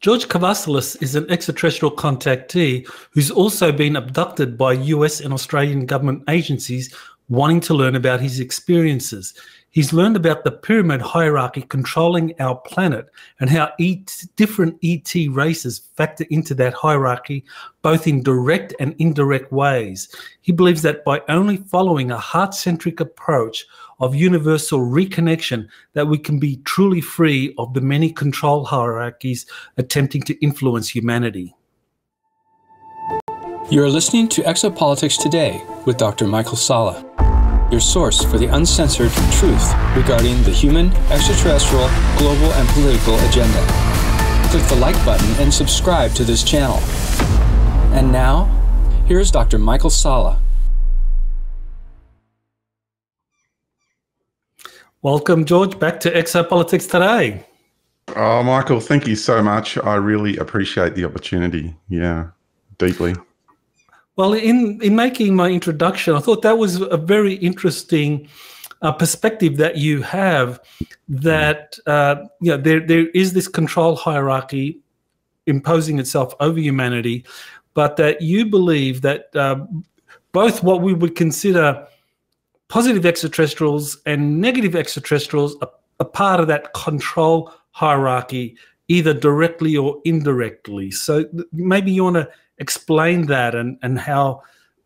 George Kavassilas is an extraterrestrial contactee who's also been abducted by US and Australian government agencies wanting to learn about his experiences. He's learned about the pyramid hierarchy controlling our planet and how different ET races factor into that hierarchy, both in direct and indirect ways. He believes that by only following a heart-centric approach of universal reconnection, that we can be truly free of the many control hierarchies attempting to influence humanity. You're listening to Exopolitics Today with Dr. Michael Salla, your source for the uncensored truth regarding the human, extraterrestrial, global, and political agenda. Click the like button and subscribe to this channel. And now, here's Dr. Michael Salla. Welcome, George, back to Exopolitics Today. Oh, Michael, thank you so much. I really appreciate the opportunity. Yeah, deeply. Well, in making my introduction, I thought that was a very interesting perspective that you have, that there is this control hierarchy imposing itself over humanity, but that you believe that both what we would consider positive extraterrestrials and negative extraterrestrials are part of that control hierarchy, either directly or indirectly. So maybe you want to explain that and how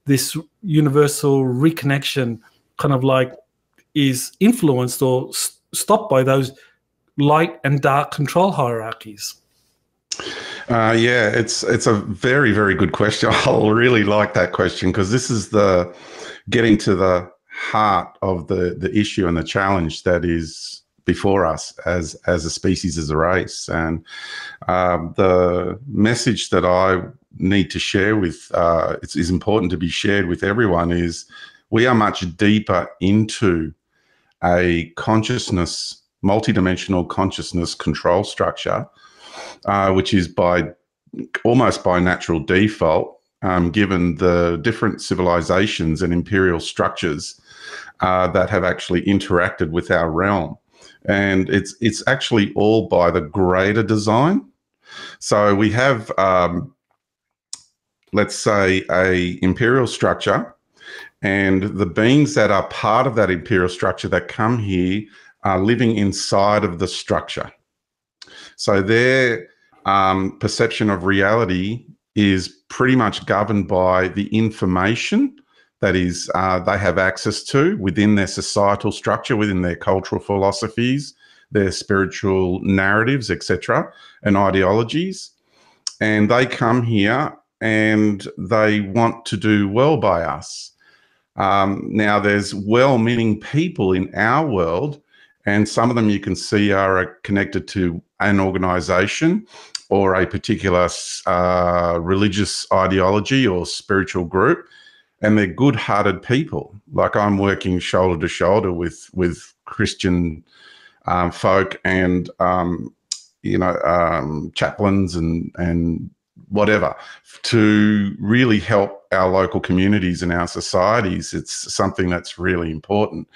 this universal reconnection kind of like is influenced or stopped by those light and dark control hierarchies. Yeah, it's a very, very good question. I really like that question because this is the getting to the heart of the issue and the challenge that is before us as a species, as a race. And the message that I need to share with, it is important to be shared with everyone, is we are much deeper into a consciousness, multidimensional consciousness control structure, which is almost by natural default, given the different civilizations and imperial structures that have actually interacted with our realm. And it's actually all by the greater design. So we have, let's say, a imperial structure, and the beings that are part of that imperial structure that come here are living inside of the structure. So their perception of reality is pretty much governed by the information that is they have access to within their societal structure, within their cultural philosophies, their spiritual narratives, etc., and ideologies. And they come here and they want to do well by us. Now, there's well-meaning people in our world, and some of them you can see are connected to an organization or a particular religious ideology or spiritual group, and they're good-hearted people. Like, I'm working shoulder to shoulder with Christian folk and chaplains and whatever, to really help our local communities and our societies. It's something that's really important.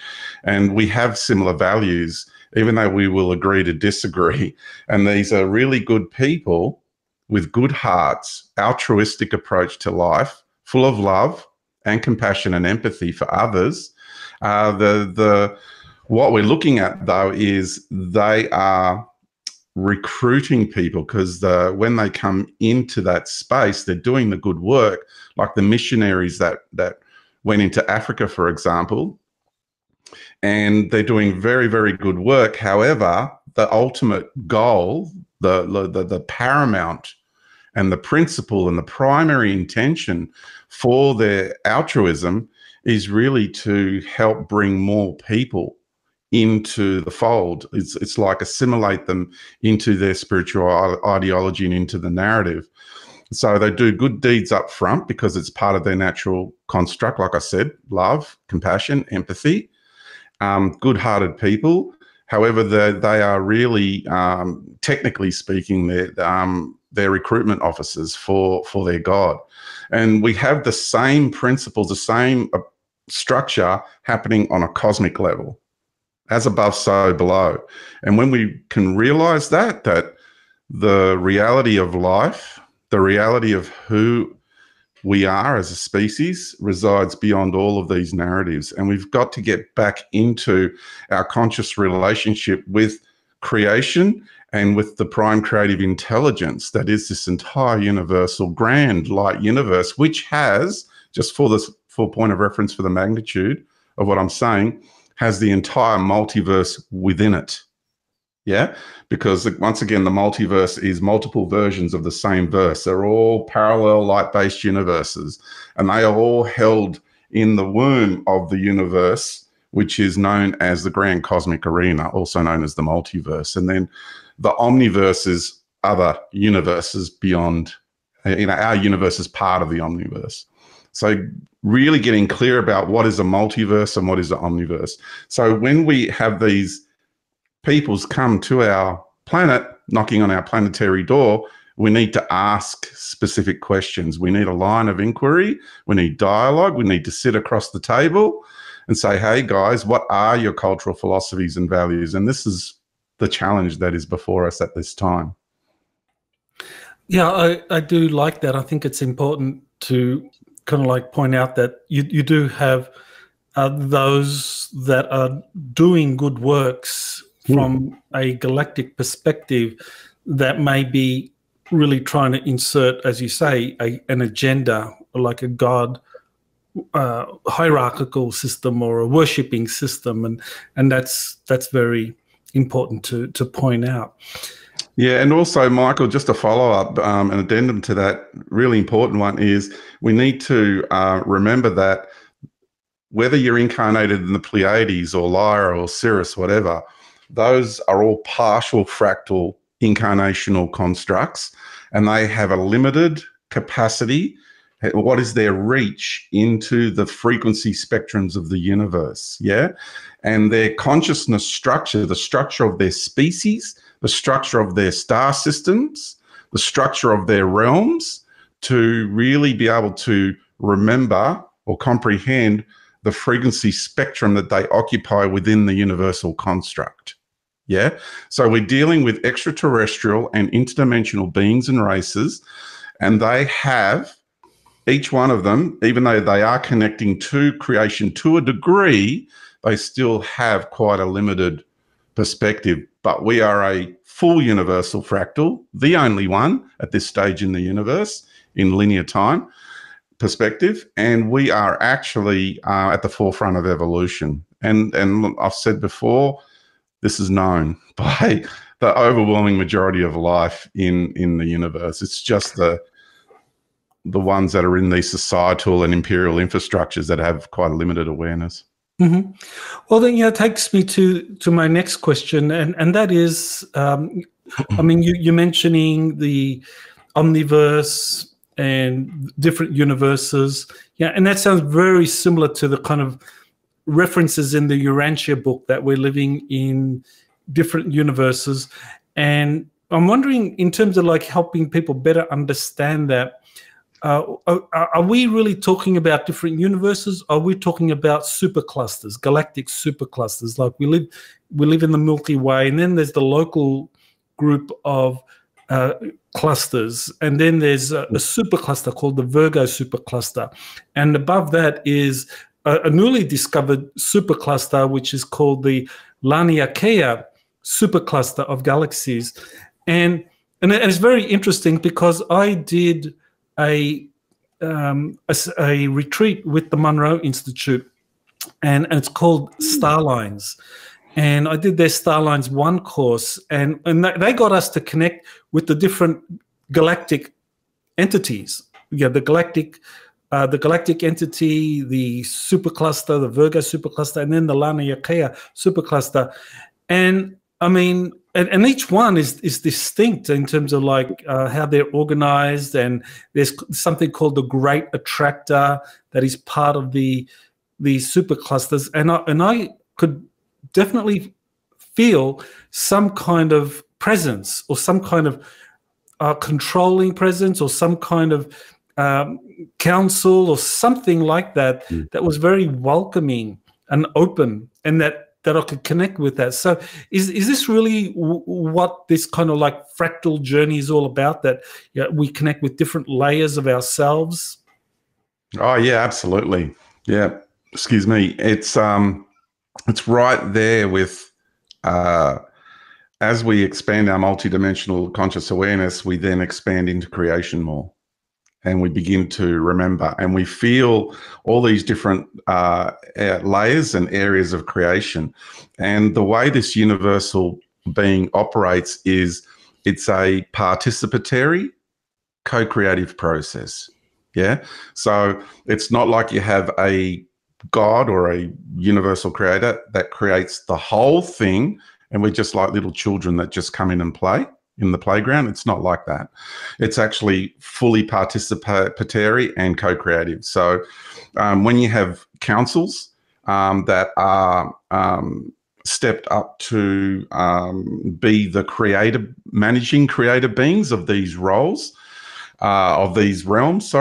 And we have similar values, even though we will agree to disagree. And these are really good people with good hearts, altruistic approach to life, full of love and compassion and empathy for others. What we're looking at, though, is they are recruiting people, because when they come into that space, they're doing the good work, like the missionaries that went into Africa, for example, and they're doing very, very good work. However, the ultimate goal, the paramount and the principle and the primary intention for their altruism is really to help bring more people into the fold. It's like assimilate them into their spiritual ideology and into the narrative. So they do good deeds up front because it's part of their natural construct. Like I said, love, compassion, empathy, good-hearted people. However, they are really, technically speaking, they're recruitment officers for their God. And we have the same principles, the same structure happening on a cosmic level. As above, so below. And when we can realize that the reality of life, the reality of who we are as a species resides beyond all of these narratives. And we've got to get back into our conscious relationship with creation and with the prime creative intelligence that is this entire universal grand light universe, which has, just for this full point of reference for the magnitude of what I'm saying, has the entire multiverse within it. Yeah, because once again, the multiverse is multiple versions of the same verse. They're all parallel light-based universes, and they are all held in the womb of the universe, which is known as the grand cosmic arena, also known as the multiverse. And then the omniverse is other universes beyond, our universe is part of the omniverse. So really getting clear about what is a multiverse and what is the omniverse. So when we have these peoples come to our planet, knocking on our planetary door, we need to ask specific questions. We need a line of inquiry. We need dialogue. We need to sit across the table and say, hey, guys, what are your cultural philosophies and values? And this is the challenge that is before us at this time. Yeah, I do like that. I think it's important to kind of like point out that you do have those that are doing good works from a galactic perspective that may be really trying to insert, as you say, an agenda, like a God hierarchical system or a worshipping system, and that's very important to point out. Yeah, and also, Michael, just a follow-up, an addendum to that really important one is we need to remember that whether you're incarnated in the Pleiades or Lyra or Sirius, whatever, those are all partial fractal incarnational constructs, and they have a limited capacity. What is their reach into the frequency spectrums of the universe? Yeah. And their consciousness structure, the structure of their species, the structure of their star systems, the structure of their realms, to really be able to remember or comprehend the frequency spectrum that they occupy within the universal construct. Yeah. So we're dealing with extraterrestrial and interdimensional beings and races, and they have, each one of them, even though they are connecting to creation to a degree, they still have quite a limited perspective. But we are a full universal fractal, the only one at this stage in the universe in linear time perspective, and we are actually at the forefront of evolution. And I've said before, this is known by the overwhelming majority of life in the universe. It's just the ones that are in these societal and imperial infrastructures that have quite a limited awareness. Mm-hmm. Well, then, it takes me to my next question, and that is, I mean, you're mentioning the omniverse and different universes, and that sounds very similar to the kind of references in the Urantia book that we're living in different universes. And I'm wondering, in terms of like helping people better understand that, are we really talking about different universes? Are we talking about superclusters, galactic superclusters? Like we live in the Milky Way, and then there's the local group of clusters, and then there's a supercluster called the Virgo supercluster, and above that is a newly discovered supercluster, which is called the Laniakea supercluster of galaxies, and it's very interesting because I did a retreat with the Monroe Institute, and it's called Starlines. And I did their Starlines 1 course, and they got us to connect with the different galactic entities. Yeah, the galactic entity, the supercluster, the Virgo supercluster, and then the Laniakea supercluster. And I mean, and each one is distinct in terms of like how they're organized, and there's something called the Great Attractor that is part of the superclusters, and I could definitely feel some kind of presence or some kind of controlling presence or some kind of council or something like that that was very welcoming and open, and that that I could connect with that. So is this really what this kind of like fractal journey is all about, that we connect with different layers of ourselves? Oh yeah, absolutely. Yeah. Excuse me. It's right there with, as we expand our multidimensional conscious awareness, we then expand into creation more. And we begin to remember, and we feel all these different layers and areas of creation. And the way this universal being operates is it's a participatory, co-creative process. Yeah. So it's not like you have a God or a universal creator that creates the whole thing, and we're just like little children that just come in and play in the playground. It's not like that. It's actually fully participatory and co-creative. So when you have councils that are stepped up to be the managing creative beings of these roles, of these realms,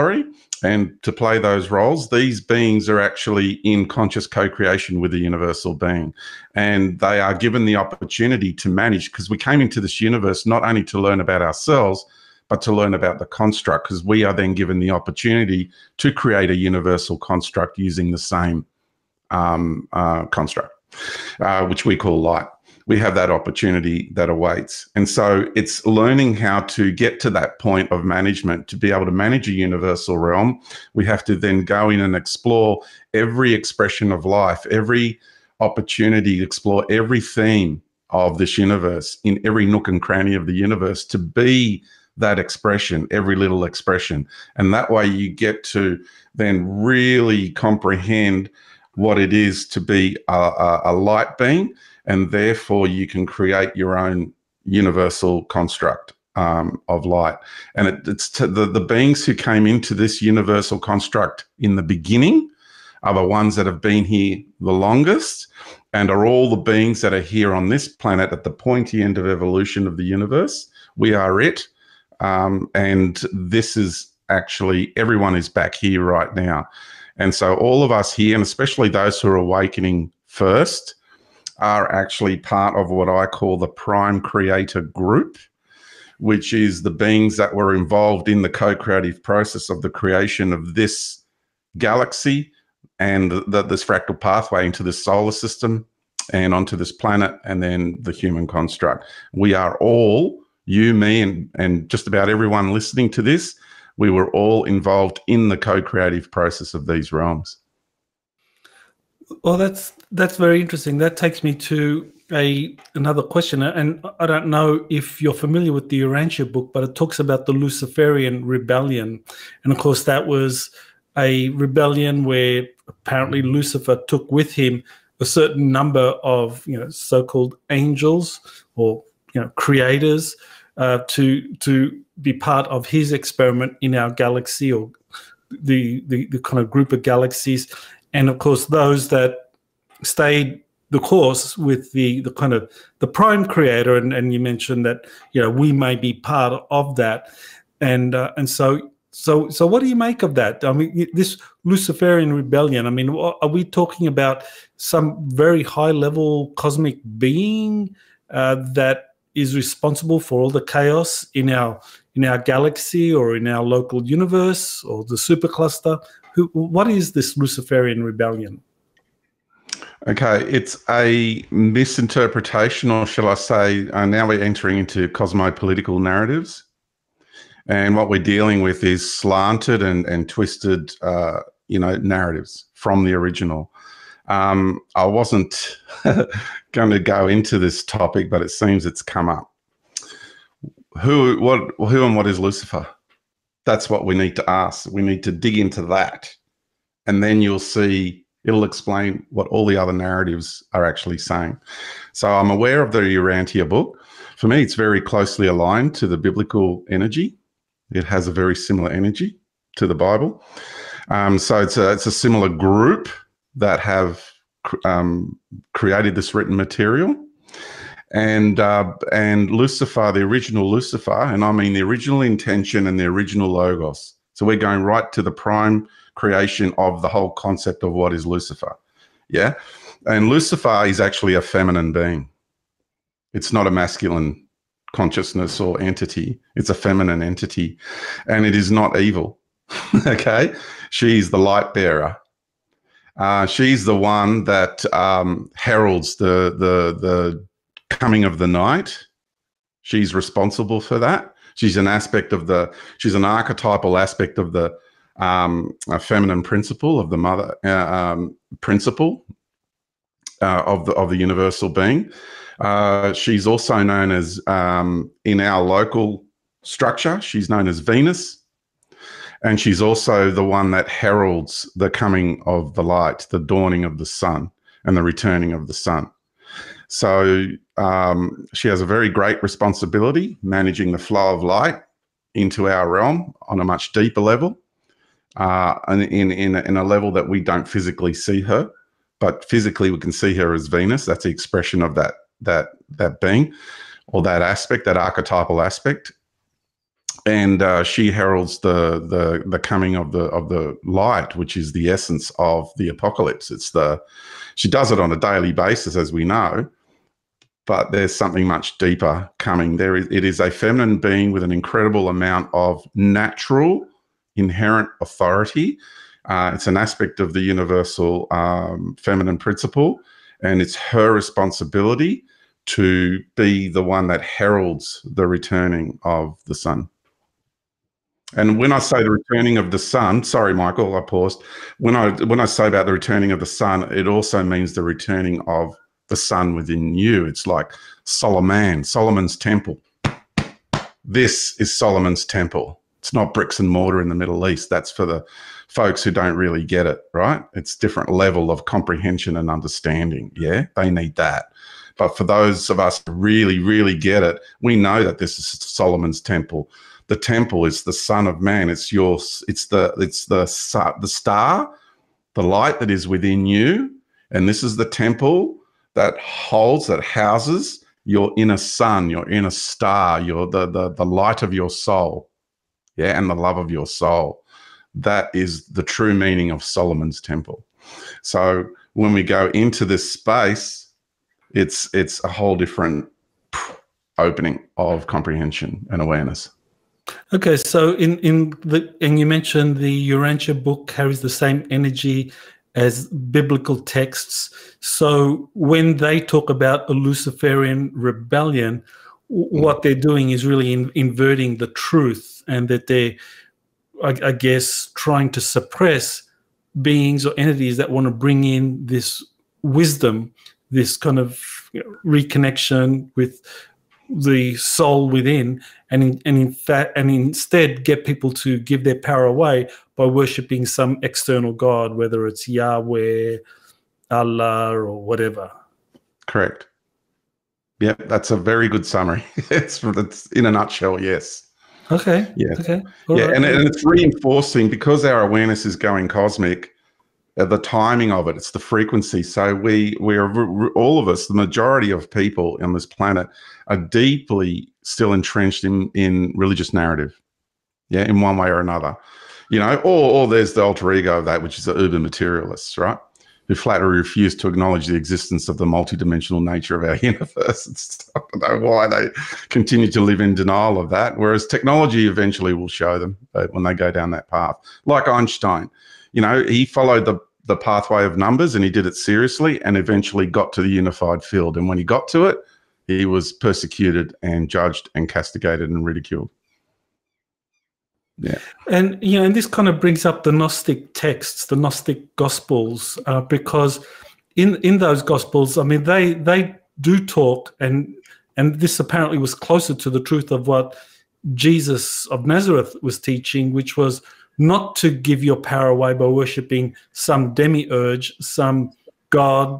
and to play those roles, these beings are actually in conscious co-creation with the universal being. And they are given the opportunity to manage, because we came into this universe not only to learn about ourselves, but to learn about the construct, because we are then given the opportunity to create a universal construct using the same construct, which we call light. We have that opportunity that awaits. And so it's learning how to get to that point of management. To be able to manage a universal realm, we have to then go in and explore every expression of life, every opportunity to explore every theme of this universe in every nook and cranny of the universe, to be that expression, every little expression. And that way you get to then really comprehend what it is to be a light being, and therefore you can create your own universal construct of light. And it's to the beings who came into this universal construct in the beginning are the ones that have been here the longest, and are all the beings that are here on this planet at the pointy end of evolution of the universe. We are it. And this is actually, everyone is back here right now. And so all of us here, and especially those who are awakening first, are actually part of what I call the prime creator group, which is the beings that were involved in the co-creative process of the creation of this galaxy and this fractal pathway into this solar system and onto this planet, and then the human construct. We are all, you, me, and just about everyone listening to this, we were all involved in the co-creative process of these realms. Well, that's very interesting. That takes me to another question, and I don't know if you're familiar with the Urantia book, but it talks about the Luciferian Rebellion, and of course that was a rebellion where apparently Lucifer took with him a certain number of so-called angels or creators to be part of his experiment in our galaxy, or the kind of group of galaxies. And of course, those that stayed the course with the kind of the prime creator, and you mentioned that we may be part of that, and so what do you make of that? I mean, this Luciferian rebellion. I mean, are we talking about some very high level cosmic being that is responsible for all the chaos in our galaxy or in our local universe, or the supercluster? What is this Luciferian rebellion? Okay, it's a misinterpretation, or shall I say, now we're entering into cosmopolitical narratives. And what we're dealing with is slanted and twisted, narratives from the original. I wasn't going to go into this topic, but it seems it's come up. Who and what is Lucifer? That's what we need to ask. We need to dig into that. And then you'll see, it'll explain what all the other narratives are actually saying. So I'm aware of the Urantia book. For me, it's very closely aligned to the biblical energy. It has a very similar energy to the Bible. So it's a similar group that have created this written material. And Lucifer, the original Lucifer, and I mean the original intention and the original logos. So we're going right to the prime creation of the whole concept of what is Lucifer. Yeah. And Lucifer is actually a feminine being. It's not a masculine consciousness or entity. It's a feminine entity, and it is not evil. Okay, she's the light bearer. She's the one that heralds the coming of the night. She's responsible for that. She's an aspect of she's an archetypal aspect of the feminine principle, of the mother principle of the universal being. She's also known as, in our local structure, she's known as Venus. And she's also the one that heralds the coming of the light, the dawning of the sun, and the returning of the sun. So she has a very great responsibility managing the flow of light into our realm on a much deeper level, and in a level that we don't physically see her, but physically we can see her as Venus. That's the expression of that being, or that aspect, that archetypal aspect. And she heralds the coming of the light, which is the essence of the apocalypse. She does it on a daily basis, as we know, but there's something much deeper coming. It is a feminine being with an incredible amount of natural, inherent authority. It's an aspect of the universal feminine principle, and it's her responsibility to be the one that heralds the returning of the sun. And when I say the returning of the sun, sorry, Michael, I paused. When I say about the returning of the sun, it also means the returning of the sun within you. It's like Solomon's temple. This is Solomon's temple. It's not bricks and mortar in the Middle East. That's for the folks who don't really get it, right? It's different level of comprehension and understanding. Yeah, they need that. But for those of us who really, really get it, we know that this is Solomon's temple. The temple is the Son of Man. It's the star, the light that is within you, and this is the temple that houses your inner sun, your inner star, the light of your soul, yeah, and the love of your soul. That is the true meaning of Solomon's temple. So when we go into this space, it's a whole different opening of comprehension and awareness. Okay, so and you mentioned the Urantia book carries the same energy as biblical texts. So when they talk about a Luciferian rebellion, what they're doing is really inverting the truth, and that they're, I guess, trying to suppress beings or entities that want to bring in this wisdom, this kind of reconnection with the soul within, and instead get people to give their power away by worshipping some external god, whether it's Yahweh, Allah, or whatever. Correct. Yeah, that's a very good summary. It's in a nutshell, yes. Okay. Yeah. Okay. Yeah, Right. and it's reinforcing, because our awareness is going cosmic, the timing of it, it's the frequency. So we're all of us, the majority of people on this planet, are deeply still entrenched in religious narrative, yeah, in one way or another, or there's the alter ego of that, which is the uber materialists, right, who flatly refuse to acknowledge the existence of the multidimensional nature of our universe. I don't know why they continue to live in denial of that, whereas technology eventually will show them when they go down that path. Like Einstein, he followed the pathway of numbers, and he did it seriously, and eventually got to the unified field. And when he got to it, he was persecuted and judged and castigated and ridiculed. Yeah. And and this kind of brings up the Gnostic texts, the Gnostic Gospels, because in those Gospels, I mean, they do talk, and this apparently was closer to the truth of what Jesus of Nazareth was teaching, which was not to give your power away by worshipping some demiurge, some god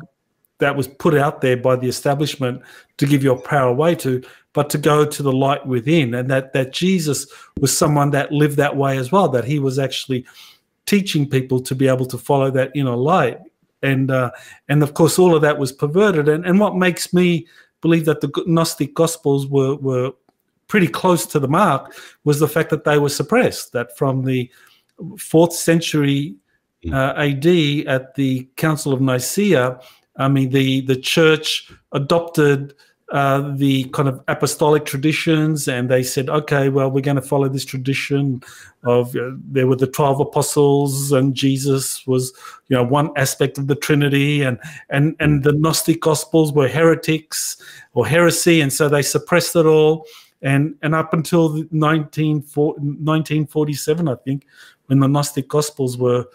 that was put out there by the establishment to give your power away to, but to go to the light within, and that Jesus was someone that lived that way as well, that he was actually teaching people to be able to follow that inner light. And of course, all of that was perverted. And what makes me believe that the Gnostic Gospels were pretty close to the mark was the fact that they were suppressed, that from the 4th century AD at the Council of Nicaea, I mean, the church adopted the kind of apostolic traditions, and they said, okay, well, we're going to follow this tradition of there were the 12 apostles, and Jesus was, one aspect of the Trinity, and the Gnostic Gospels were heretics or heresy, and so they suppressed it all. And up until 1947, I think, when the Gnostic Gospels were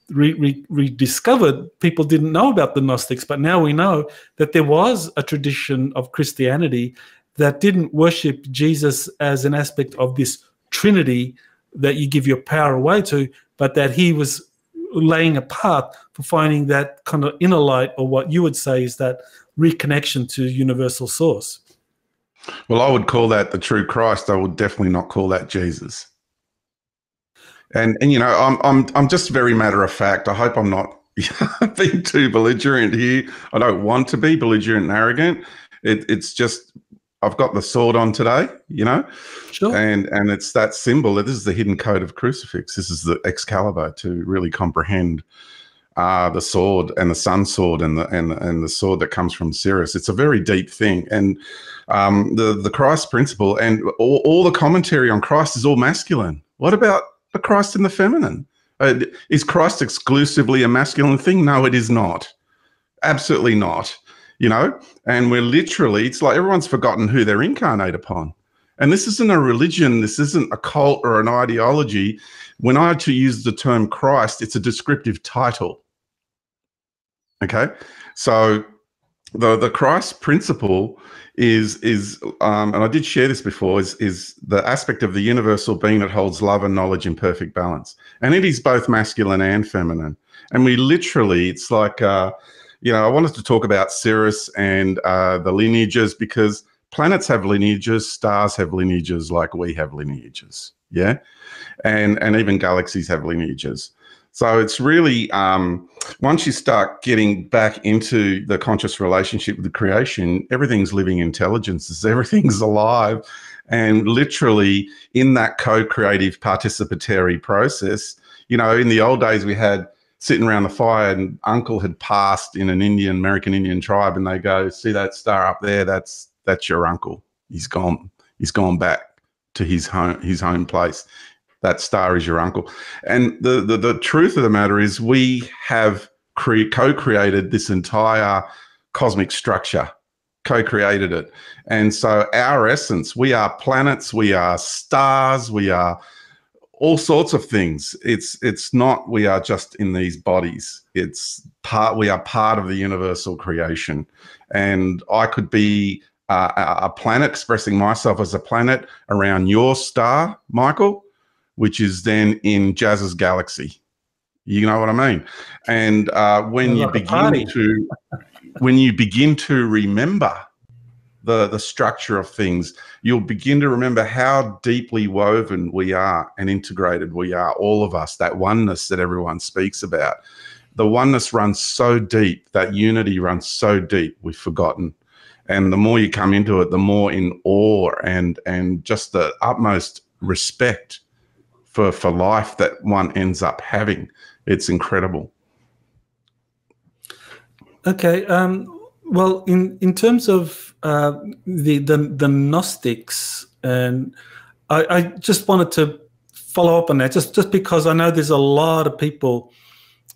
rediscovered, people didn't know about the Gnostics, but now we know that there was a tradition of Christianity that didn't worship Jesus as an aspect of this Trinity that you give your power away to, but that he was laying a path for finding that kind of inner light, or what you would say is that reconnection to universal source. Well, I would call that the true Christ. I would definitely not call that Jesus. And I'm just very matter of fact. I hope I'm not being too belligerent here. I don't want to be belligerent and arrogant. It's just I've got the sword on today, Sure. And it's that symbol. This is the hidden code of crucifix. This is the Excalibur, to really comprehend the sword and the sun sword and the sword that comes from Sirius. It's a very deep thing, and the Christ principle and all the commentary on Christ is all masculine. What about the Christ in the feminine? Is Christ exclusively a masculine thing? No, it is not. Absolutely not. And we're literally, it's like everyone's forgotten who they're incarnate upon. And this isn't a religion. This isn't a cult or an ideology. When I to use the term Christ, it's a descriptive title. Okay, so the Christ principle is and I did share this before, is the aspect of the universal being that holds love and knowledge in perfect balance, and it is both masculine and feminine. And we literally, it's like I wanted to talk about Sirius and the lineages, because planets have lineages, stars have lineages, like we have lineages, yeah, and even galaxies have lineages. So it's really, once you start getting back into the conscious relationship with the creation, everything's living intelligences, everything's alive. And literally in that co-creative participatory process, in the old days we had sitting around the fire, and uncle had passed in an American Indian tribe, and they go, see that star up there? That's your uncle. He's gone back to his home place. That star is your uncle. And the truth of the matter is, we have co-created this entire cosmic structure, co-created it. And so our essence, we are planets, we are stars, we are all sorts of things. It's not we are just in these bodies. We are part of the universal creation. And I could be a planet, expressing myself as a planet around your star, Michael, which is then in Jazz's galaxy. You know what I mean? And when you begin to remember the structure of things, you'll begin to remember how deeply woven we are and integrated we are, all of us, that oneness that everyone speaks about. The oneness runs so deep, that unity runs so deep, we've forgotten. And the more you come into it, the more in awe and just the utmost respect for life that one ends up having. It's incredible. Okay. Well, in terms of the Gnostics, and I just wanted to follow up on that, just because I know there's a lot of people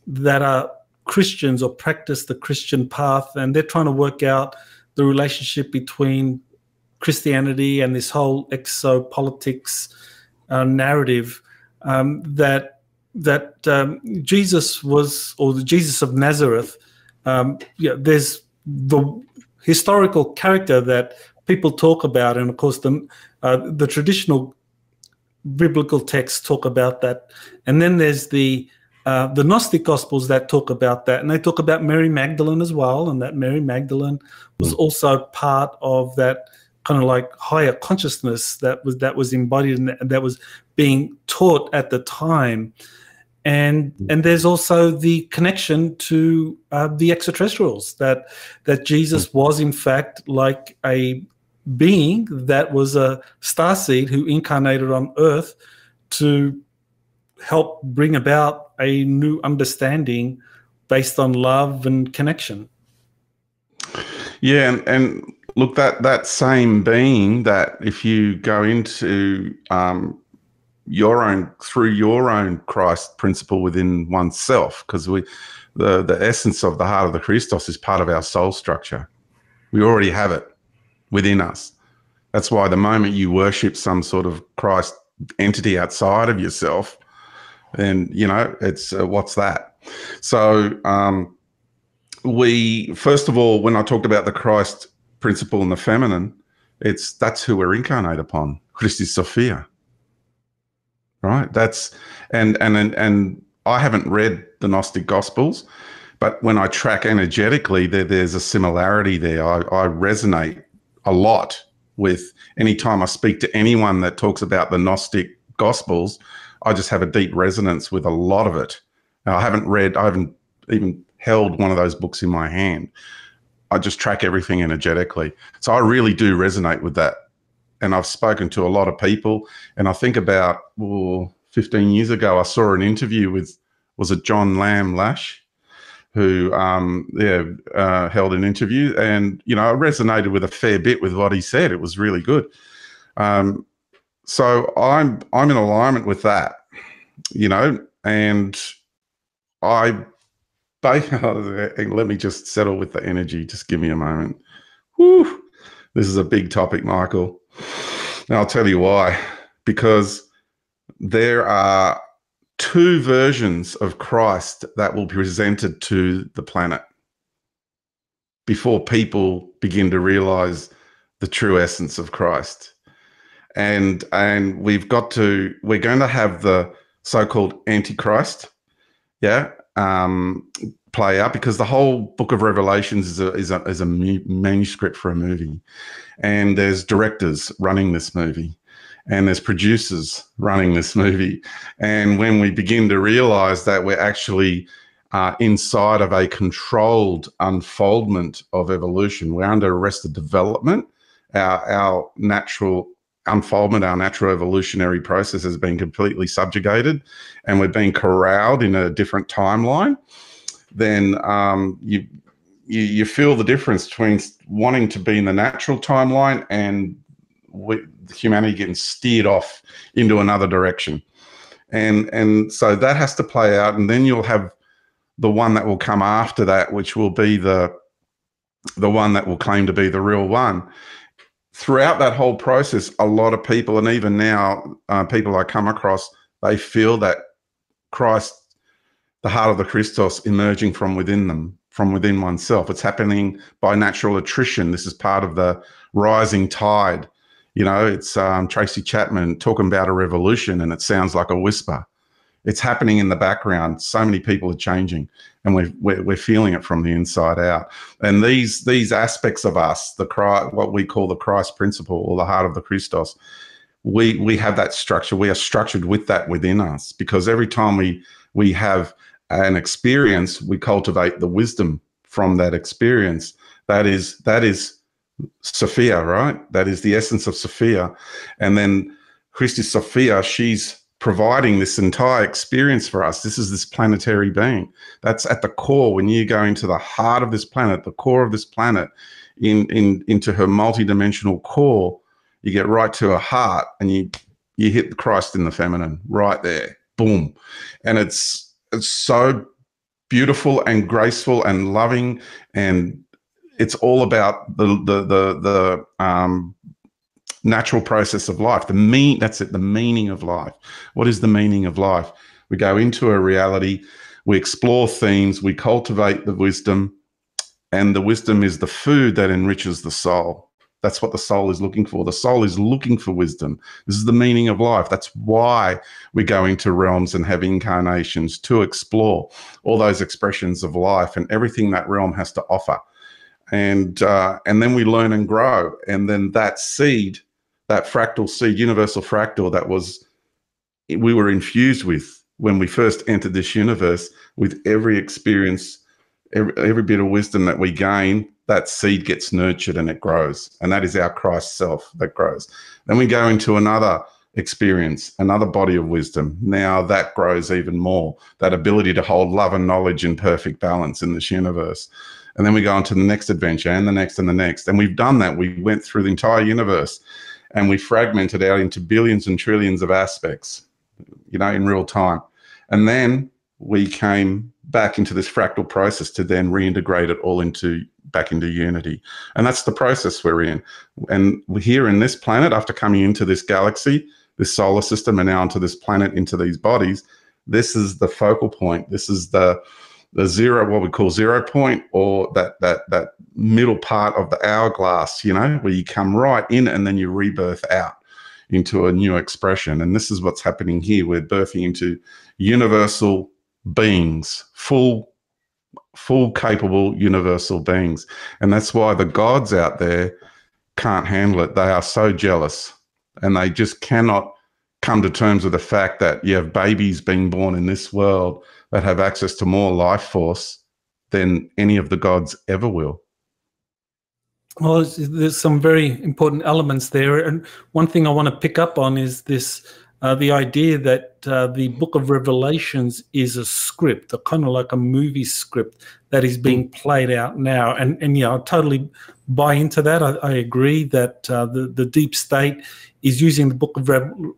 that are Christians or practice the Christian path, and they're trying to work out the relationship between Christianity and this whole exopolitics narrative, that Jesus was, or the Jesus of Nazareth. There's the historical character that people talk about, and of course the traditional biblical texts talk about that, and then there's the Gnostic Gospels that talk about that, and they talk about Mary Magdalene as well, and that Mary Magdalene was also part of that kind of like higher consciousness that was embodied and that was being taught at the time. And there's also the connection to the extraterrestrials, that Jesus was in fact like a being that was a starseed who incarnated on Earth to help bring about a new understanding based on love and connection. Yeah, and look, that same being, that if you go into through your own Christ principle within oneself, because the essence of the heart of the Christos is part of our soul structure. We already have it within us. That's why the moment you worship some sort of Christ entity outside of yourself, then, you know, it's what's that? So first of all, when I talked about the Christ principle in the feminine, that's who we're incarnate upon, Christus Sophia, right? And I haven't read the Gnostic Gospels, but when I track energetically, there's a similarity there. I resonate a lot with, anytime I speak to anyone that talks about the Gnostic Gospels, I just have a deep resonance with a lot of it. Now, I haven't even held one of those books in my hand. I just track everything energetically. So I really do resonate with that. And I've spoken to a lot of people, and I think about 15 years ago, I saw an interview with, was it John Lamb Lash, who held an interview, and, you know, I resonated with a fair bit with what he said. It was really good. So I'm in alignment with that, you know, and let me just settle with the energy. Just give me a moment. Whew. This is a big topic, Michael. And I'll tell you why. Because there are two versions of Christ that will be presented to the planet before people begin to realize the true essence of Christ. And we're going to have the so-called Antichrist, play out, because the whole book of Revelations is a manuscript for a movie, and there's directors running this movie, and there's producers running this movie. And when we begin to realize that we're actually inside of a controlled unfoldment of evolution, we're under arrested development, our natural unfoldment, our natural evolutionary process has been completely subjugated, and we're being corralled in a different timeline, then you feel the difference between wanting to be in the natural timeline and humanity getting steered off into another direction. And so that has to play out, and then you'll have the one that will come after that, which will be the one that will claim to be the real one. Throughout that whole process, a lot of people, and even now, people I come across, they feel that Christ, the heart of the Christos, emerging from within them, from within oneself. It's happening by natural attrition. This is part of the rising tide. You know, it's Tracy Chapman talking about a revolution, and it sounds like a whisper. It's happening in the background. So many people are changing, and we're feeling it from the inside out. And these aspects of us, what we call the Christ principle, or the heart of the Christos, we have that structure. We are structured with that within us, because every time we have an experience, we cultivate the wisdom from that experience. That is Sophia, right? That is the essence of Sophia. And then Christus Sophia, she's providing this entire experience for us. This is this planetary being. That's at the core. When you go into the heart of this planet, the core of this planet, into her multidimensional core, you get right to her heart, and you hit Christ in the feminine right there. Boom. And it's so beautiful and graceful and loving, and it's all about the natural process of life. That's it, the meaning of life. What is the meaning of life? We go into a reality, we explore themes, we cultivate the wisdom, and the wisdom is the food that enriches the soul. That's what the soul is looking for. The soul is looking for wisdom. This is the meaning of life. That's why we go into realms and have incarnations, to explore all those expressions of life and everything that realm has to offer. And then we learn and grow. And then that seed, that fractal seed, universal fractal, we were infused with when we first entered this universe, with every experience, every bit of wisdom that we gain, that seed gets nurtured and it grows. And that is our Christ self that grows. Then we go into another experience, another body of wisdom. Now that grows even more, that ability to hold love and knowledge in perfect balance in this universe. And then we go on to the next adventure and the next and the next. And we've done that. We went through the entire universe and we fragmented out into billions and trillions of aspects, you know, in real time. And then we came back into this fractal process to then reintegrate it all back into unity. And that's the process we're in. And we're here in this planet, after coming into this galaxy, this solar system, and now onto this planet, into these bodies, this is the focal point. This is the zero, what we call 0 point, or that middle part of the hourglass, you know, where you come right in and then you rebirth out into a new expression. And this is what's happening here. We're birthing into universal beings, full capable universal beings. And that's why the gods out there can't handle it. They are so jealous, and they just cannot come to terms with the fact that you have babies being born in this world that have access to more life force than any of the gods ever will. Well, there's some very important elements there. And one thing I want to pick up on is this, the idea that the Book of Revelations is a script, a kind of like a movie script that is being played out now. And yeah, I totally buy into that. I agree that the deep state is using the Book of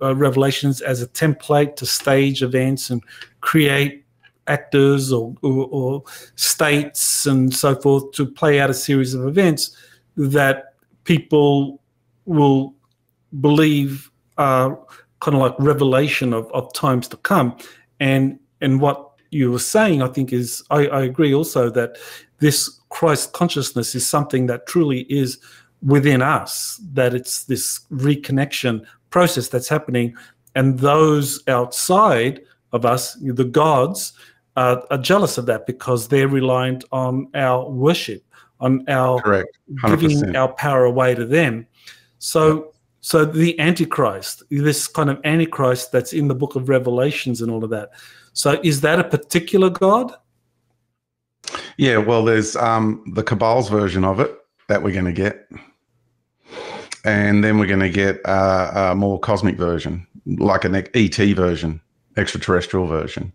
Revelations as a template to stage events and create actors or states and so forth to play out a series of events that people will believe are kind of like revelation of times to come. And what you were saying, I think, is I agree also that this Christ consciousness is something that truly is within us, that it's this reconnection process that's happening, and those outside of us, the gods, are jealous of that because they're reliant on our worship, on our giving our power away to them. So the Antichrist, this kind of Antichrist that's in the Book of Revelations and all of that. So is that a particular god? Yeah, well, there's the cabal's version of it that we're going to get. And then we're going to get a more cosmic version, like an ET version, extraterrestrial version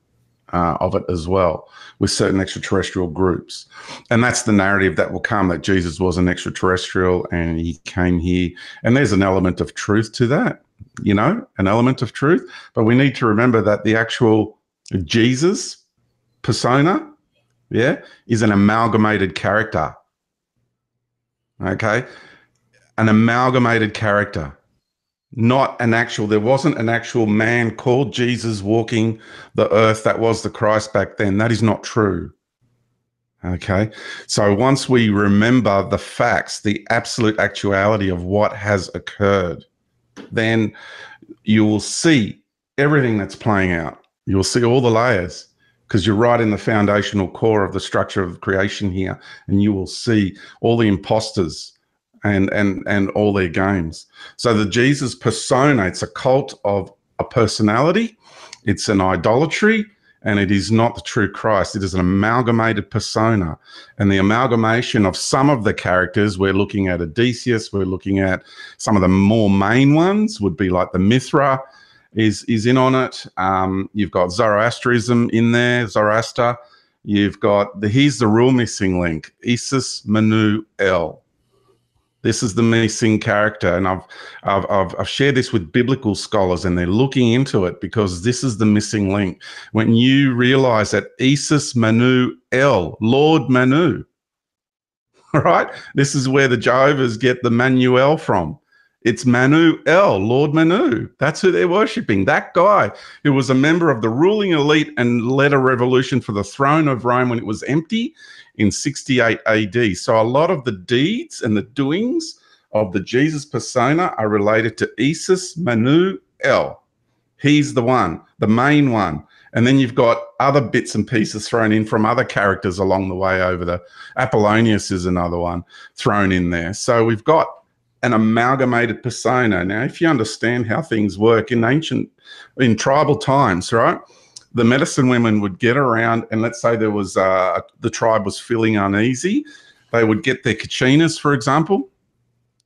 of it as well, with certain extraterrestrial groups. And that's the narrative that will come, that Jesus was an extraterrestrial and he came here. And there's an element of truth to that, you know, an element of truth. But we need to remember that the actual Jesus persona, yeah, is an amalgamated character. Okay? An amalgamated character. Not an actual, there wasn't an actual man called Jesus walking the earth that was the Christ back then. That is not true. Okay. So once we remember the facts, the absolute actuality of what has occurred, then you will see everything that's playing out. You will see all the layers, because you're right in the foundational core of the structure of creation here, and you will see all the imposters and all their games. So the Jesus persona, it's a cult of a personality, it's an idolatry, and it is not the true Christ. It is an amalgamated persona. And the amalgamation of some of the characters, we're looking at Odysseus, we're looking at some of the more main ones, would be like the Mithra is in on it. You've got Zoroastrianism in there, Zoroaster. You've got, here's the real missing link, Isis Manu El. This is the missing character, and I've shared this with biblical scholars, and they're looking into it because this is the missing link. When you realize that Isis Manu El, Lord Manu, right? This is where the Jehovah's get the Manuel from. It's Manu El, Lord Manu. That's who they're worshipping. That guy who was a member of the ruling elite and led a revolution for the throne of Rome when it was empty in 68 AD. So a lot of the deeds and the doings of the Jesus persona are related to Isis Manu El. He's the one, the main one. And then you've got other bits and pieces thrown in from other characters along the way over the Apollonius is another one thrown in there. So we've got an amalgamated persona. Now, if you understand how things work in tribal times, right? The medicine women would get around, and let's say there was the tribe was feeling uneasy. They would get their kachinas, for example,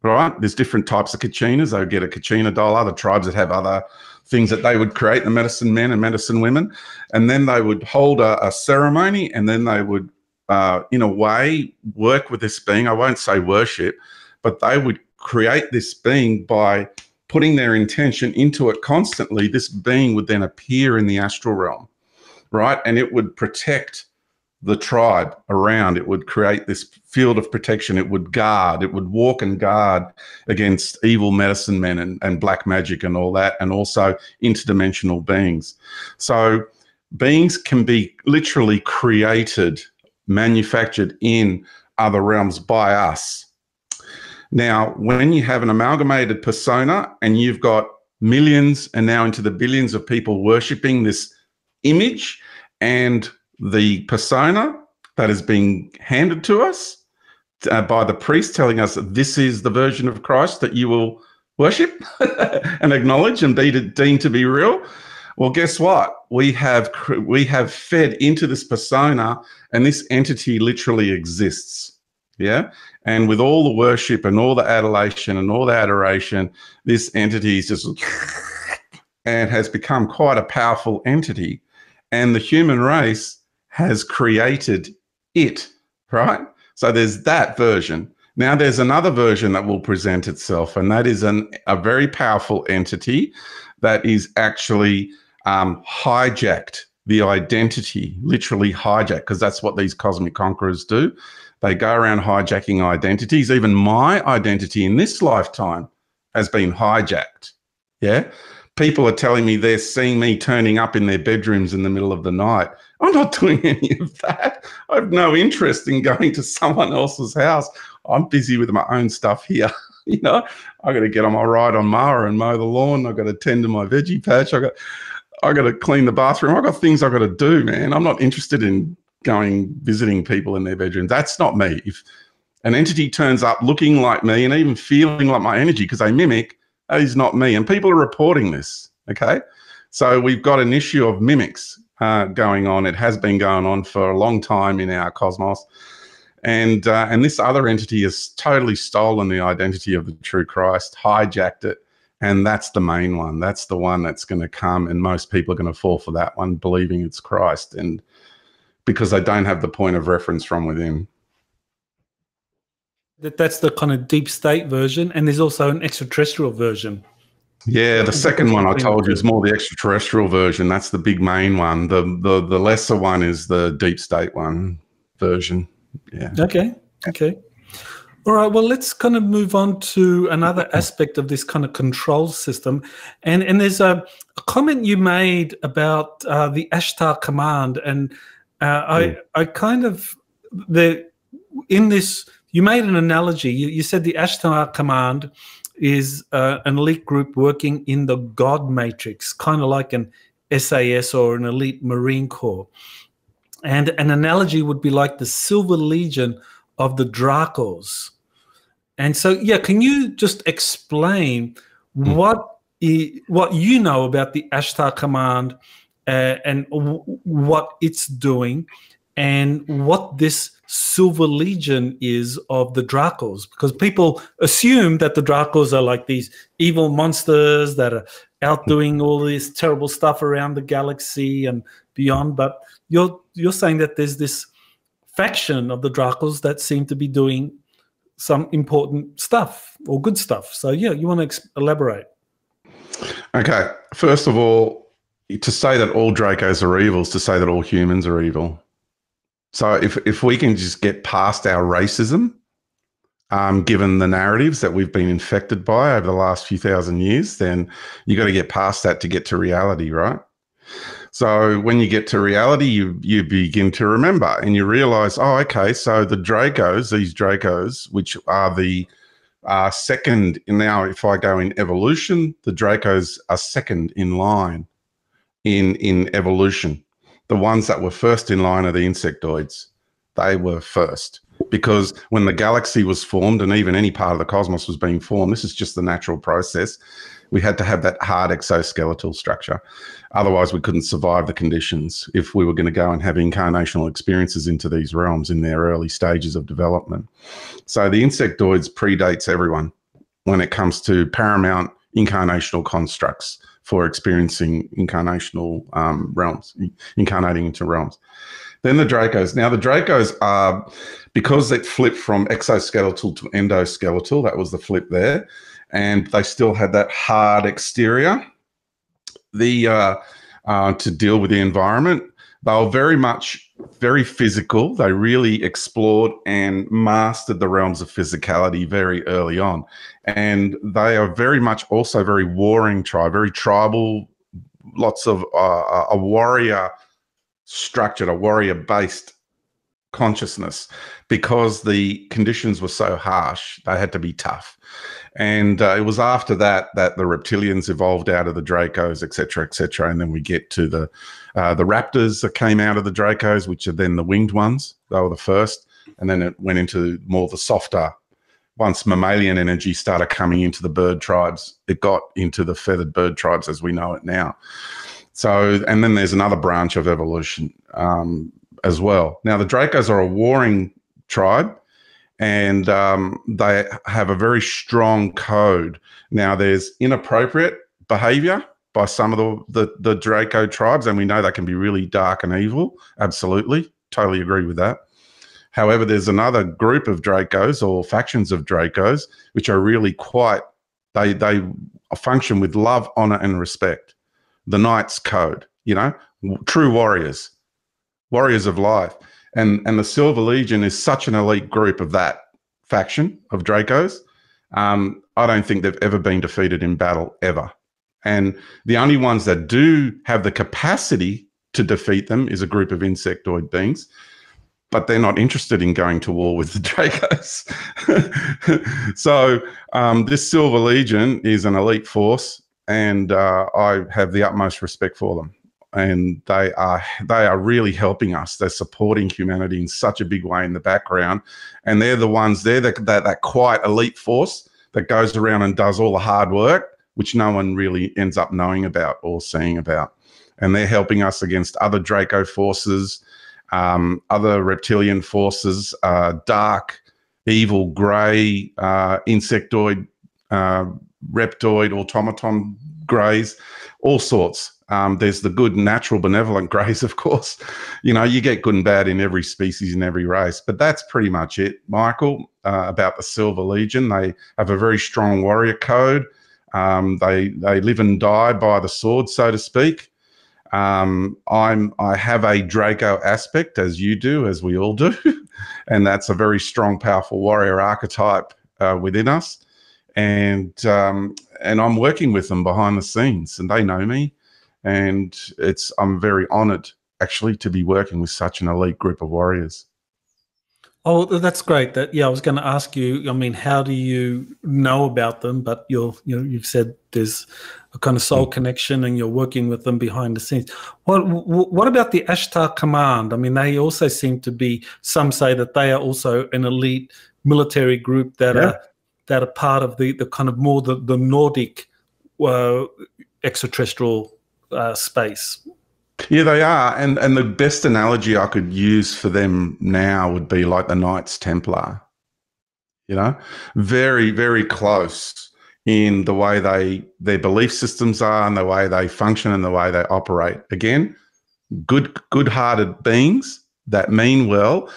right? There's different types of kachinas. They would get a kachina doll, other tribes that have other things that they would create, the medicine men and medicine women. And then they would hold a ceremony, and then they would, in a way, work with this being. I won't say worship, but they would create this being by putting their intention into it constantly. This being would then appear in the astral realm, right? And it would protect the tribe around. It would create this field of protection. It would guard. It would walk and guard against evil medicine men and black magic and all that, and also interdimensional beings. So beings can be literally created, manufactured in other realms by us. Now, when you have an amalgamated persona and you've got millions and now into the billions of people worshipping this image and the persona that is being handed to us by the priest telling us that this is the version of Christ that you will worship and acknowledge and be deemed to be real. Well, guess what? We have fed into this persona, and this entity literally exists. Yeah. And with all the worship and all the adulation and all the adoration, this entity is just and has become quite a powerful entity. And the human race has created it, right? So there's that version. Now there's another version that will present itself, and that is a very powerful entity that is actually hijacked the identity, literally hijacked, because that's what these cosmic conquerors do. They go around hijacking identities. Even my identity in this lifetime has been hijacked. Yeah. People are telling me they're seeing me turning up in their bedrooms in the middle of the night. I'm not doing any of that. I have no interest in going to someone else's house. I'm busy with my own stuff here. You know, I got to get on my ride on Mara and mow the lawn. I got to tend to my veggie patch. I got to clean the bathroom. I got things I got to do, man. I'm not interested in visiting people in their bedrooms. That's not me. If an entity turns up looking like me and even feeling like my energy because they mimic, that is not me. And people are reporting this, okay? So we've got an issue of mimics going on. It has been going on for a long time in our cosmos. And this other entity has totally stolen the identity of the true Christ, hijacked it, and that's the main one. That's the one that's going to come, and most people are going to fall for that one, believing it's Christ, and because they don't have the point of reference from within. That's the kind of deep state version, and there's also an extraterrestrial version. Yeah, the second one I told you is more the extraterrestrial version. That's the big main one. The lesser one is the deep state one version. Yeah. Okay. All right. Well, let's kind of move on to another aspect of this kind of control system. And there's a comment you made about the Ashtar Command, and I kind of in this. You made an analogy. You said the Ashtar Command is an elite group working in the God matrix, kind of like an SAS or an elite Marine Corps. And an analogy would be like the Silver Legion of the Dracos. And so, yeah, can you just explain what you know about the Ashtar Command and what it's doing, and what this Silver Legion is of the Dracos? Because people assume that the Dracos are like these evil monsters that are out doing all this terrible stuff around the galaxy and beyond. But you're saying that there's this faction of the Dracos that seem to be doing some important stuff or good stuff. So yeah, you want to elaborate? Okay. First of all, to say that all Dracos are evil is to say that all humans are evil. So if we can just get past our racism, given the narratives that we've been infected by over the last few thousand years, then you got to get past that to get to reality, right? So when you get to reality, you begin to remember, and you realize, oh, okay, so the Dracos, these Dracos, which are the second, now if I go in evolution, the Dracos are second in line in evolution. The ones that were first in line are the insectoids. They were first, because when the galaxy was formed, and even any part of the cosmos was being formed, this is just the natural process. We had to have that hard exoskeletal structure. Otherwise, we couldn't survive the conditions if we were going to go and have incarnational experiences into these realms in their early stages of development. So the insectoids predates everyone. when it comes to paramount incarnational constructs for experiencing incarnational realms, incarnating into realms. Then the Dracos. Now the Dracos are, because it flipped from exoskeletal to endoskeletal, that was the flip there, and they still had that hard exterior to deal with the environment. They were very physical. They really explored and mastered the realms of physicality very early on. And they are very much also very warring tribe, very tribal, lots of a warrior structured, a warrior-based consciousness. Because the conditions were so harsh, they had to be tough. And it was after that the reptilians evolved out of the Dracos, et cetera, and then we get to the raptors that came out of the Dracos, which are then the winged ones. They were the first, and then it went into more the softer. Once mammalian energy started coming into the bird tribes, it got into the feathered bird tribes as we know it now. So, and then there's another branch of evolution as well. Now, the Dracos are a warring tribe, and they have a very strong code. Now, there's inappropriate behavior by some of the Draco tribes, and we know they can be really dark and evil. Absolutely. Totally agree with that. However, there's another group of Dracos or factions of Dracos which are really quite, they function with love, honor, and respect. The Knight's Code, you know, true warriors of life. And the Silver Legion is such an elite group of that faction of Dracos. I don't think they've ever been defeated in battle, ever. And the only ones that do have the capacity to defeat them is a group of insectoid beings, but they're not interested in going to war with the Dracos. So this Silver Legion is an elite force, and I have the utmost respect for them. And they are really helping us. They're supporting humanity in such a big way in the background. And they're the ones, they're that quiet elite force that goes around and does all the hard work, which no one really ends up knowing about or seeing about. And they're helping us against other Draco forces, other reptilian forces, dark, evil, grey, insectoid, reptoid, automaton greys, all sorts. There's the good, natural, benevolent greys, of course. You know, you get good and bad in every species, in every race. But that's pretty much it, Michael, about the Silver Legion. They have a very strong warrior code. They live and die by the sword, so to speak. I have a Draco aspect, as you do, as we all do. And that's a very strong, powerful warrior archetype within us. And I'm working with them behind the scenes, and they know me. And I'm very honoured, actually, to be working with such an elite group of warriors. Oh, that's great. I was going to ask you, I mean, how do you know about them? But you've said there's a kind of soul connection, and you're working with them behind the scenes. What about the Ashtar Command? I mean, they also seem to be, some say that they are also an elite military group that are part of the kind of more the Nordic extraterrestrial space. Yeah, they are. And the best analogy I could use for them now would be like the Knights Templar. You know, very, very close in the way their belief systems are, and the way they function, and the way they operate. Again, good-hearted beings that mean well.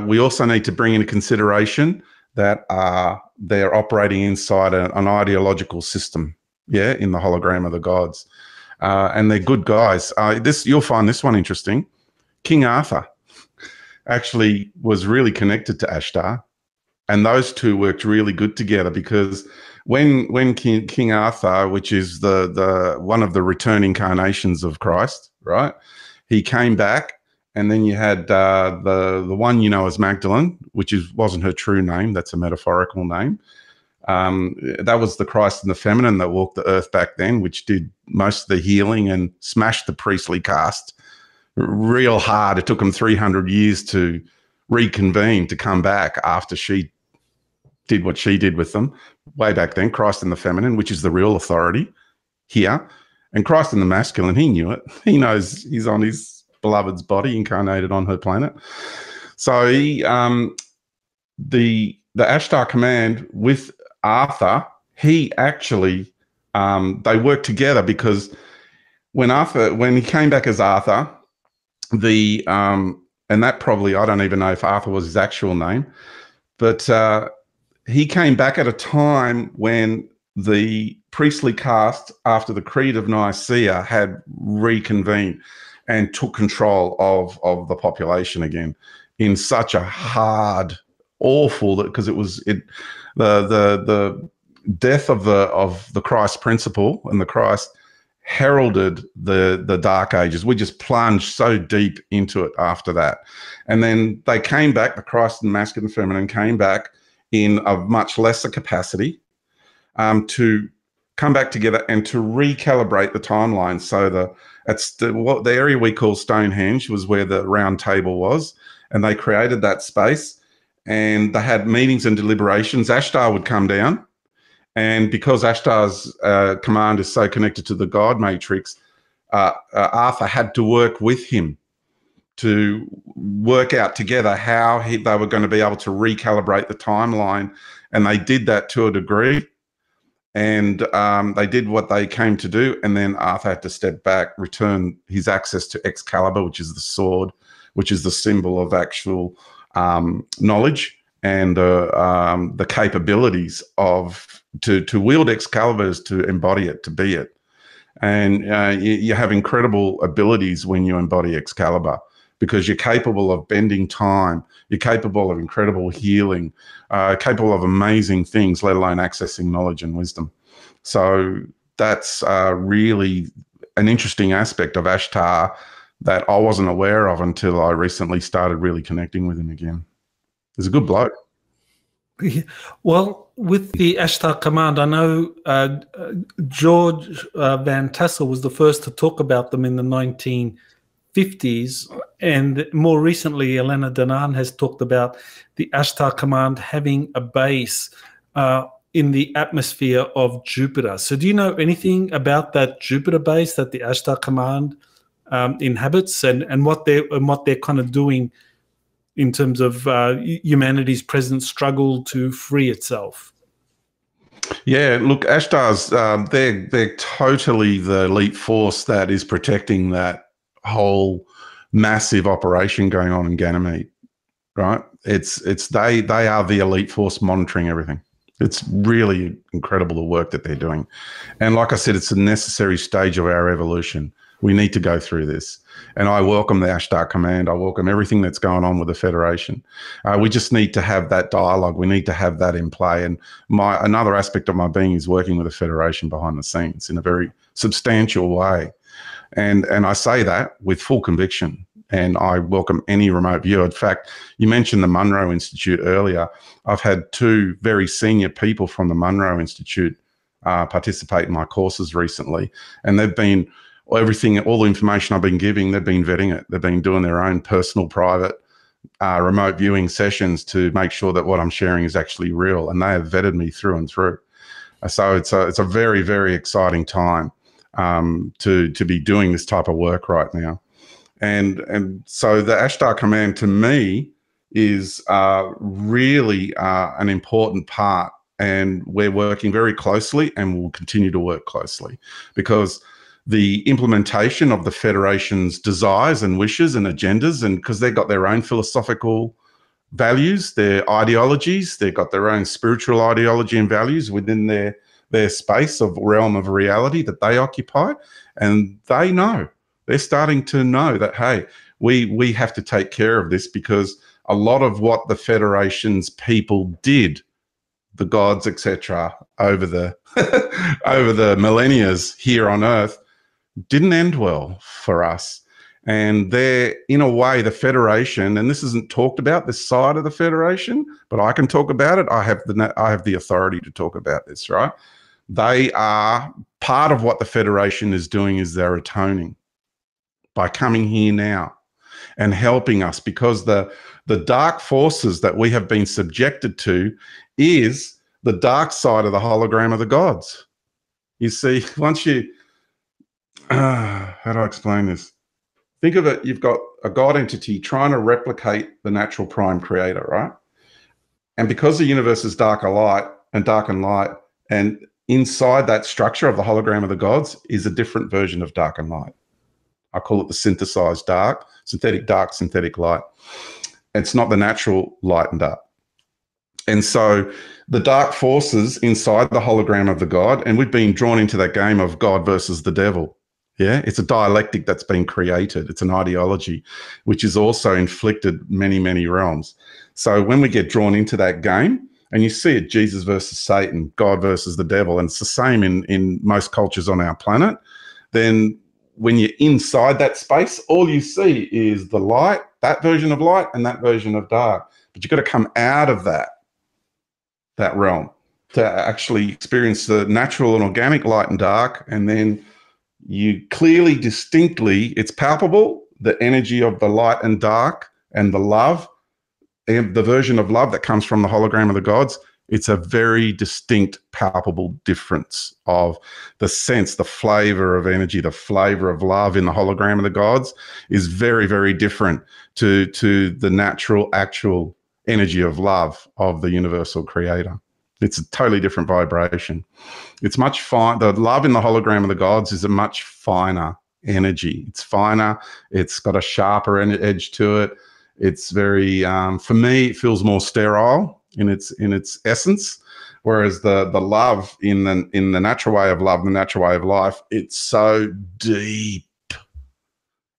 We also need to bring into consideration that they're operating inside an ideological system, in the hologram of the gods. And they're good guys. You'll find this one interesting. King Arthur actually was really connected to Ashtar, and those two worked really good together, because when King Arthur, which is the one of the return incarnations of Christ, right? He came back, and then you had the one you know as Magdalene, which wasn't her true name. That's a metaphorical name. That was the Christ and the feminine that walked the earth back then, which did most of the healing and smashed the priestly caste real hard. It took them 300 years to reconvene, to come back after she did what she did with them way back then. Christ and the feminine, which is the real authority here. And Christ and the masculine, he knew it. He knows he's on his beloved's body, incarnated on her planet. So the Ashtar Command with Arthur, he actually, they worked together because when he came back as Arthur, and that probably, I don't even know if Arthur was his actual name, but he came back at a time when the priestly caste, after the Creed of Nicaea, had reconvened and took control of the population again in such a hard, awful, because it was the death of the Christ principle, and the Christ heralded the Dark Ages. We just plunged so deep into it after that. And then they came back, the Christ and masculine and feminine came back in a much lesser capacity, to come back together and to recalibrate the timeline. So the area we call Stonehenge was where the round table was, and they created that space, and they had meetings and deliberations. Ashtar would come down, and because Ashtar's command is so connected to the God matrix, Arthur had to work with him to work out together how they were going to be able to recalibrate the timeline. And they did that to a degree. And they did what they came to do. And then Arthur had to step back, return his access to Excalibur, which is the sword, which is the symbol of actual knowledge and the capabilities to wield Excalibur is to embody it, to be it. And you have incredible abilities when you embody Excalibur, because you're capable of bending time, you're capable of incredible healing, capable of amazing things, let alone accessing knowledge and wisdom. So that's really an interesting aspect of Ashtar that I wasn't aware of until I recently started really connecting with him again. He's a good bloke. Well, with the Ashtar Command, I know George Van Tassel was the first to talk about them in the 1950s, and more recently, Elena Danaan has talked about the Ashtar Command having a base in the atmosphere of Jupiter. So do you know anything about that Jupiter base that the Ashtar Command inhabits, and what they're kind of doing in terms of humanity's present struggle to free itself? Yeah, look, Ashtar's, they're totally the elite force that is protecting that whole massive operation going on in Ganymede, right? They are the elite force monitoring everything. It's really incredible the work that they're doing. And like I said, it's a necessary stage of our evolution. We need to go through this. And I welcome the Ashtar Command. I welcome everything that's going on with the Federation. We just need to have that dialogue. We need to have that in play. And another aspect of my being is working with the Federation behind the scenes in a very substantial way. And I say that with full conviction. And I welcome any remote viewer. In fact, you mentioned the Munro Institute earlier. I've had two very senior people from the Munro Institute participate in my courses recently. And they've been, all the information I've been giving, they've been vetting it. They've been doing their own personal, private, remote viewing sessions to make sure that what I'm sharing is actually real. And they have vetted me through and through. So it's a very, very exciting time to be doing this type of work right now. And so the Ashtar Command to me is really an important part, and we're working very closely and will continue to work closely, because the implementation of the Federation's desires and wishes and agendas, and because they've got their own philosophical values, their ideologies, they've got their own spiritual ideology and values within their space of realm of reality that they occupy, and they're starting to know that, hey, we have to take care of this, because a lot of what the Federation's people did, the gods, etc., over the over the millennia here on Earth, didn't end well for us. And they're, in a way, the Federation, and this isn't talked about, this side of the Federation, but I can talk about it. I have the authority to talk about this, right? They are part of what the Federation is doing, is they're atoning by coming here now and helping us, because the dark forces that we have been subjected to is the dark side of the hologram of the gods. You see, once you, how do I explain this? Think of it, you've got a God entity trying to replicate the natural prime creator, right? And because the universe is darker light, and dark and light. And inside that structure of the hologram of the gods is a different version of dark and light. I call it the synthesized dark, synthetic light. It's not the natural light and dark. And so the dark forces inside the hologram of the god, and we've been drawn into that game of God versus the devil. Yeah, it's a dialectic that's been created. It's an ideology, which is also inflicted many, many realms. So when we get drawn into that game, and you see it, Jesus versus Satan, God versus the devil, and it's the same in most cultures on our planet, then when you're inside that space, all you see is the light, that version of light, and that version of dark. But you've got to come out of that realm to actually experience the natural and organic light and dark, and then you clearly, distinctly, it's palpable, the energy of the light and dark and the love, and the version of love that comes from the hologram of the gods. It's a very distinct, palpable difference of the sense, the flavor of energy, the flavor of love in the hologram of the gods is very, very different to the natural, actual energy of love of the universal creator. It's a totally different vibration. It's much fine. The love in the hologram of the gods is a much finer energy. It's finer. It's got a sharper edge to it. It's very, for me, it feels more sterile in its essence, whereas the love in the natural way of love, the natural way of life, it's so deep,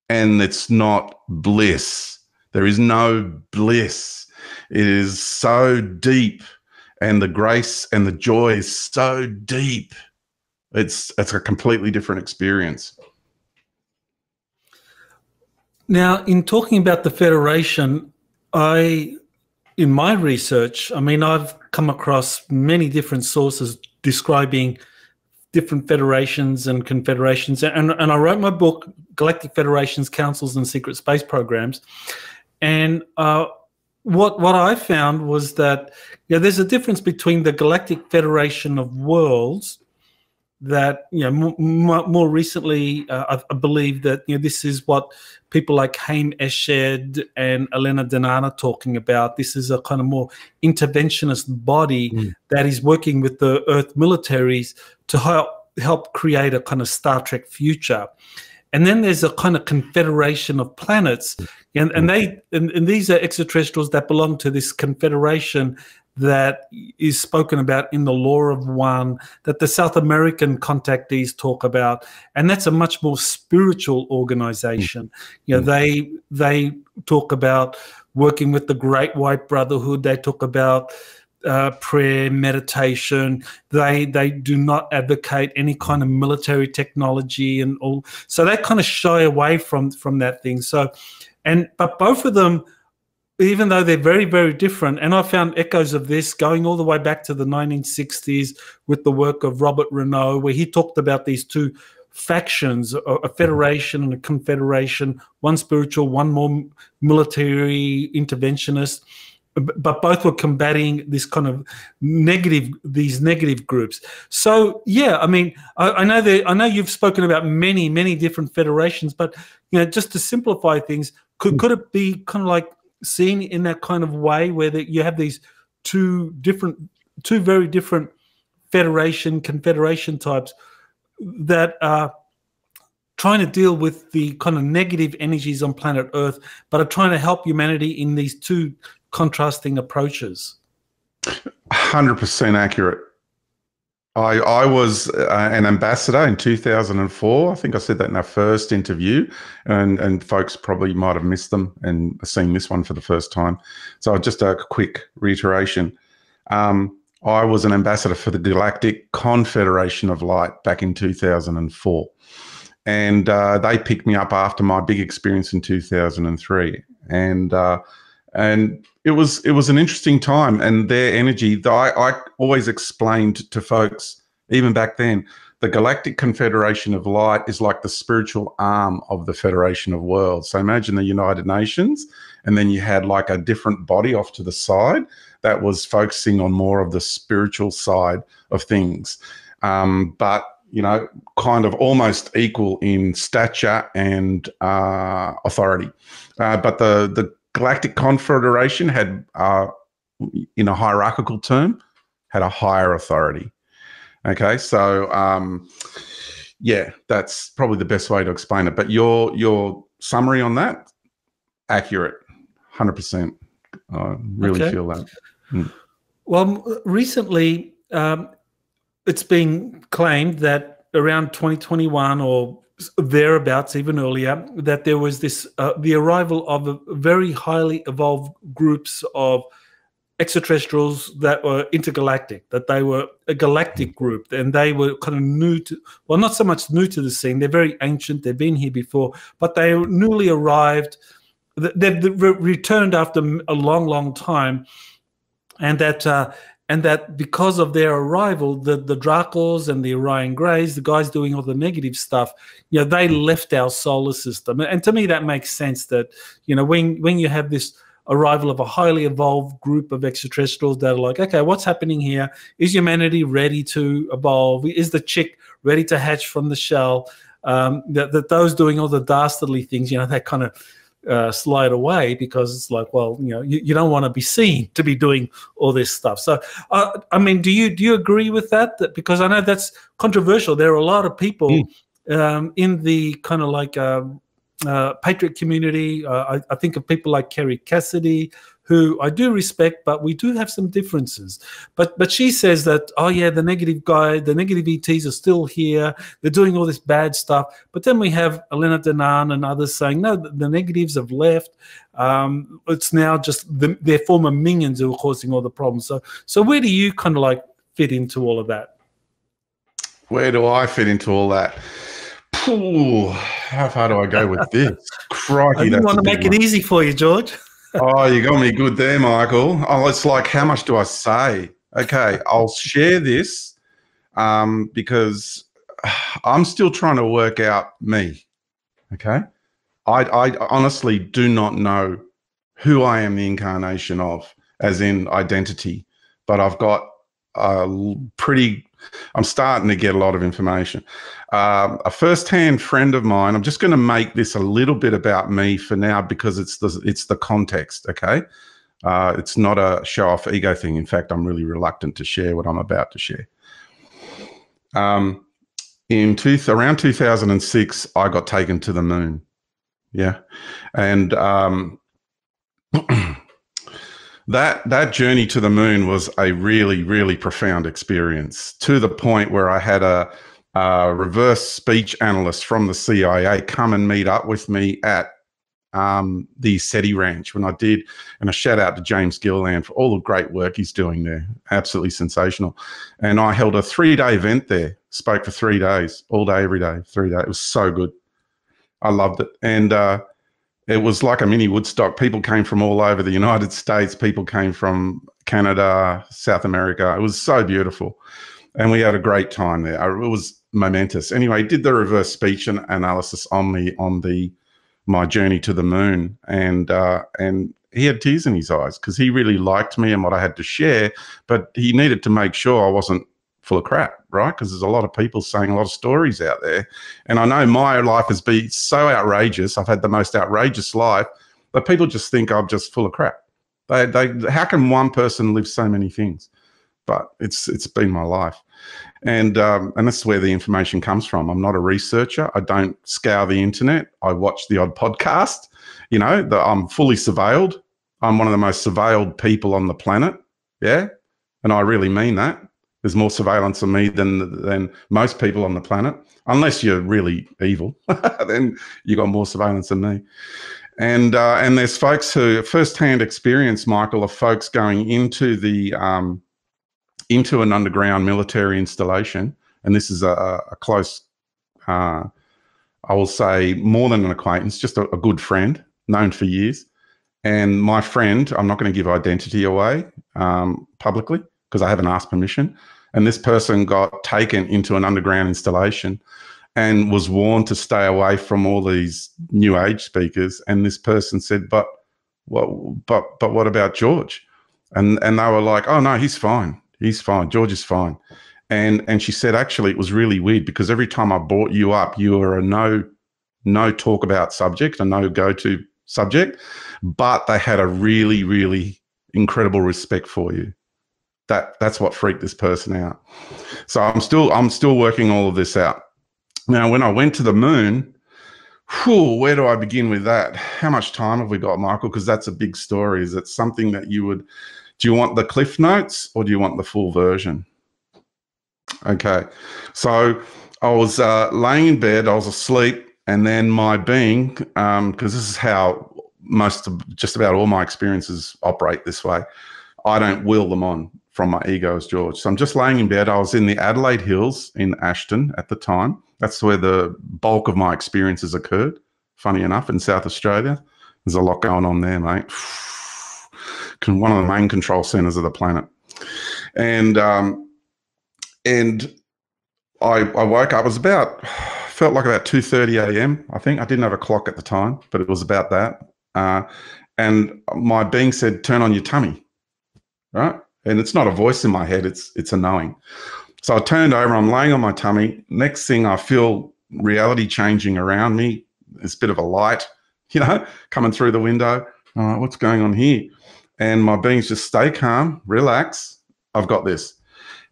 and it's not bliss. There is no bliss. It is so deep, and the grace and the joy is so deep. It's a completely different experience. Now, in talking about the Federation, in my research, I mean, I've come across many different sources describing different federations and confederations, and I wrote my book, Galactic Federations, Councils and Secret Space Programs. And what I found was that there's a difference between the Galactic Federation of Worlds that more recently I believe that this is what people like Haim Eshed and Elena Danana are talking about. This is a kind of more interventionist body that is working with the Earth militaries to help create a kind of Star Trek future. And then there's a kind of confederation of planets, and these are extraterrestrials that belong to this confederation that is spoken about in the Law of One, that the South American contactees talk about, and that's a much more spiritual organization. They talk about working with the Great White Brotherhood. They talk about prayer, meditation. They do not advocate any kind of military technology and all. So they kind of shy away from that thing. But both of them, even though they're very, very different, and I found echoes of this going all the way back to the 1960s with the work of Robert Renaud, where he talked about these two factions, a federation and a confederation, one spiritual, one more military interventionist, but both were combating this kind of these negative groups. So yeah, I mean, I know you've spoken about many, many different federations, but just to simplify things, could it be kind of like seen in that kind of way where you have these two very different confederation types that are trying to deal with the kind of negative energies on planet Earth, but are trying to help humanity in these two contrasting approaches? 100% accurate. I was an ambassador in 2004. I think I said that in our first interview, and folks probably might have missed them and seen this one for the first time. So just a quick reiteration. I was an ambassador for the Galactic Confederation of Light back in 2004. And they picked me up after my big experience in 2003. And it was an interesting time, and their energy, I always explained to folks, even back then, the Galactic Confederation of Light is like the spiritual arm of the Federation of Worlds. So imagine the United Nations, and then you had like a different body off to the side that was focusing on more of the spiritual side of things. But kind of almost equal in stature and authority. But the Galactic Confederation had, in a hierarchical term, had a higher authority. Okay, so yeah, that's probably the best way to explain it. But your summary on that, accurate, 100%. I really feel that. Well, recently, it's been claimed that around 2021 or thereabouts, even earlier, that there was this the arrival of a very highly evolved groups of extraterrestrials that were intergalactic, that they were a galactic group, and they were kind of new to, well, not so much new to the scene, they're very ancient, they've been here before, but they newly arrived, they've returned after a long, long time, and that because of their arrival, the Dracos and the Orion Greys, the guys doing all the negative stuff, they left our solar system. And to me, that makes sense that, when you have this arrival of a highly evolved group of extraterrestrials that are like, okay, what's happening here? Is humanity ready to evolve? Is the chick ready to hatch from the shell? That those doing all the dastardly things, they kind of slide away, because it's like, well, you don't want to be seen to be doing all this stuff. So, I mean, do you agree with that? Because I know that's controversial. There are a lot of people in the kind of like patriot community. I think of people like Kerry Cassidy, who I do respect, but we do have some differences. But she says that, oh yeah, the negative ETs are still here. They're doing all this bad stuff. But then we have Elena Danaan and others saying, no, the negatives have left. It's now just their former minions who are causing all the problems. So where do you kind of like fit into all of that? Where do I fit into all that? Ooh, how far do I go with this? Crikey, I didn't want to make it easy for you, George. Oh, you got me good there, Michael. Oh, it's like, how much do I say? Okay, I'll share this because I'm still trying to work out me, okay? I honestly do not know who I am the incarnation of, as in identity, but I've got I'm starting to get a lot of information. A first-hand friend of mine, I'm just going to make this a little bit about me for now, because it's the context, okay? It's not a show-off ego thing. In fact, I'm really reluctant to share what I'm about to share. Around 2006, I got taken to the moon, yeah? And that journey to the moon was a really, really profound experience, to the point where I had a reverse speech analyst from the CIA come and meet up with me at the SETI Ranch when I did, and a shout out to James Gilliland for all the great work he's doing there. Absolutely sensational. And I held a 3-day event there, spoke for 3 days, all day, every day, 3 days. It was so good. I loved it. And it was like a mini Woodstock. People came from all over the United States. People came from Canada, South America. It was so beautiful. And we had a great time there. It was momentous. Anyway, did the reverse speech and analysis on me on my journey to the moon. And he had tears in his eyes, because he really liked me and what I had to share, but he needed to make sure I wasn't full of crap, right? Because there's a lot of people saying a lot of stories out there. And I know my life has been so outrageous. I've had the most outrageous life, but people just think I'm just full of crap. How can one person live so many things? But it's been my life. And this is where the information comes from. I'm not a researcher. I don't scour the internet. I watch the odd podcast. I'm fully surveilled. I'm one of the most surveilled people on the planet. Yeah. And I really mean that. There's more surveillance of me than most people on the planet, unless you're really evil. Then you got more surveillance than me. And there's folks who first-hand experience, Michael, of folks going into into an underground military installation, and this is a close, I will say, more than an acquaintance, just a good friend, known for years. And my friend, I'm not going to give identity away publicly, because I haven't asked permission. And this person got taken into an underground installation and was warned to stay away from all these new age speakers. And this person said, but what about George? And they were like, oh no, he's fine. He's fine. George is fine. And she said, actually, it was really weird, because every time I brought you up, you were a no talk about subject, a no go-to subject, but they had a really, really incredible respect for you. That's what freaked this person out. So I'm still working all of this out. Now, when I went to the moon, where do I begin with that? How much time have we got, Michael? Because that's a big story. Is it something that do you want the Cliff Notes or do you want the full version? Okay. So I was laying in bed, I was asleep, and then my being, because this is how just about all my experiences operate this way, I don't will them on from my ego as George. So I'm just laying in bed. I was in the Adelaide Hills in Ashton at the time. That's where the bulk of my experiences occurred, funny enough, in South Australia. There's a lot going on there, mate. One of the main control centers of the planet. And I woke up, felt like about 2:30 a.m. I think. I didn't have a clock at the time, but it was about that. And my being said, turn on your tummy, right? And it's not a voice in my head, it's a knowing. So I turned over, I'm laying on my tummy. Next thing, I feel reality changing around me. There's a bit of a light, coming through the window. All right, what's going on here? And my being's just stay calm, relax. I've got this.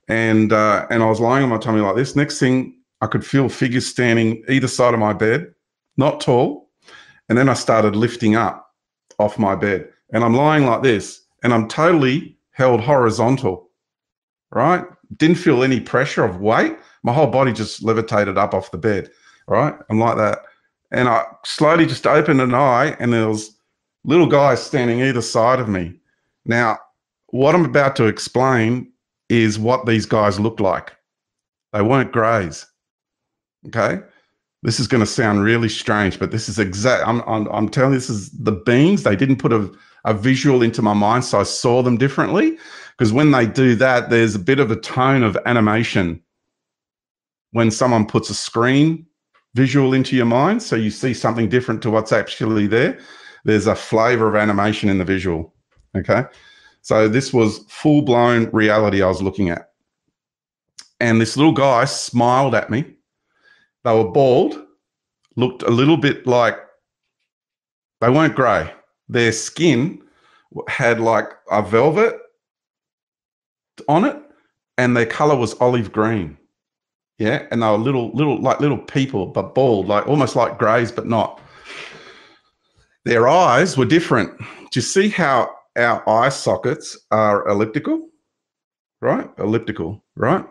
And I was lying on my tummy like this. Next thing, I could feel figures standing either side of my bed, not tall. And then I started lifting up off my bed. And I'm lying like this. And I'm totally held horizontal, right? Didn't feel any pressure of weight. My whole body just levitated up off the bed, right? I'm like that. And I slowly just opened an eye and there was little guys standing either side of me. Now, what I'm about to explain is what these guys looked like. They weren't greys, okay? This is going to sound really strange, but this is I'm telling you, this is the beings. They didn't put a visual into my mind, so I saw them differently. Because when they do that, there's a bit of a tone of animation when someone puts a screen visual into your mind, so you see something different to what's actually there. There's a flavor of animation in the visual, okay? So this was full-blown reality I was looking at. And this little guy smiled at me. They were bald, looked a little bit like, they weren't grey. Their skin had like a velvet on it, and their color was olive green. Yeah, and they were little people, but bald, like almost like greys, but not. Their eyes were different. Do you see how our eye sockets are elliptical? Right? Elliptical, right?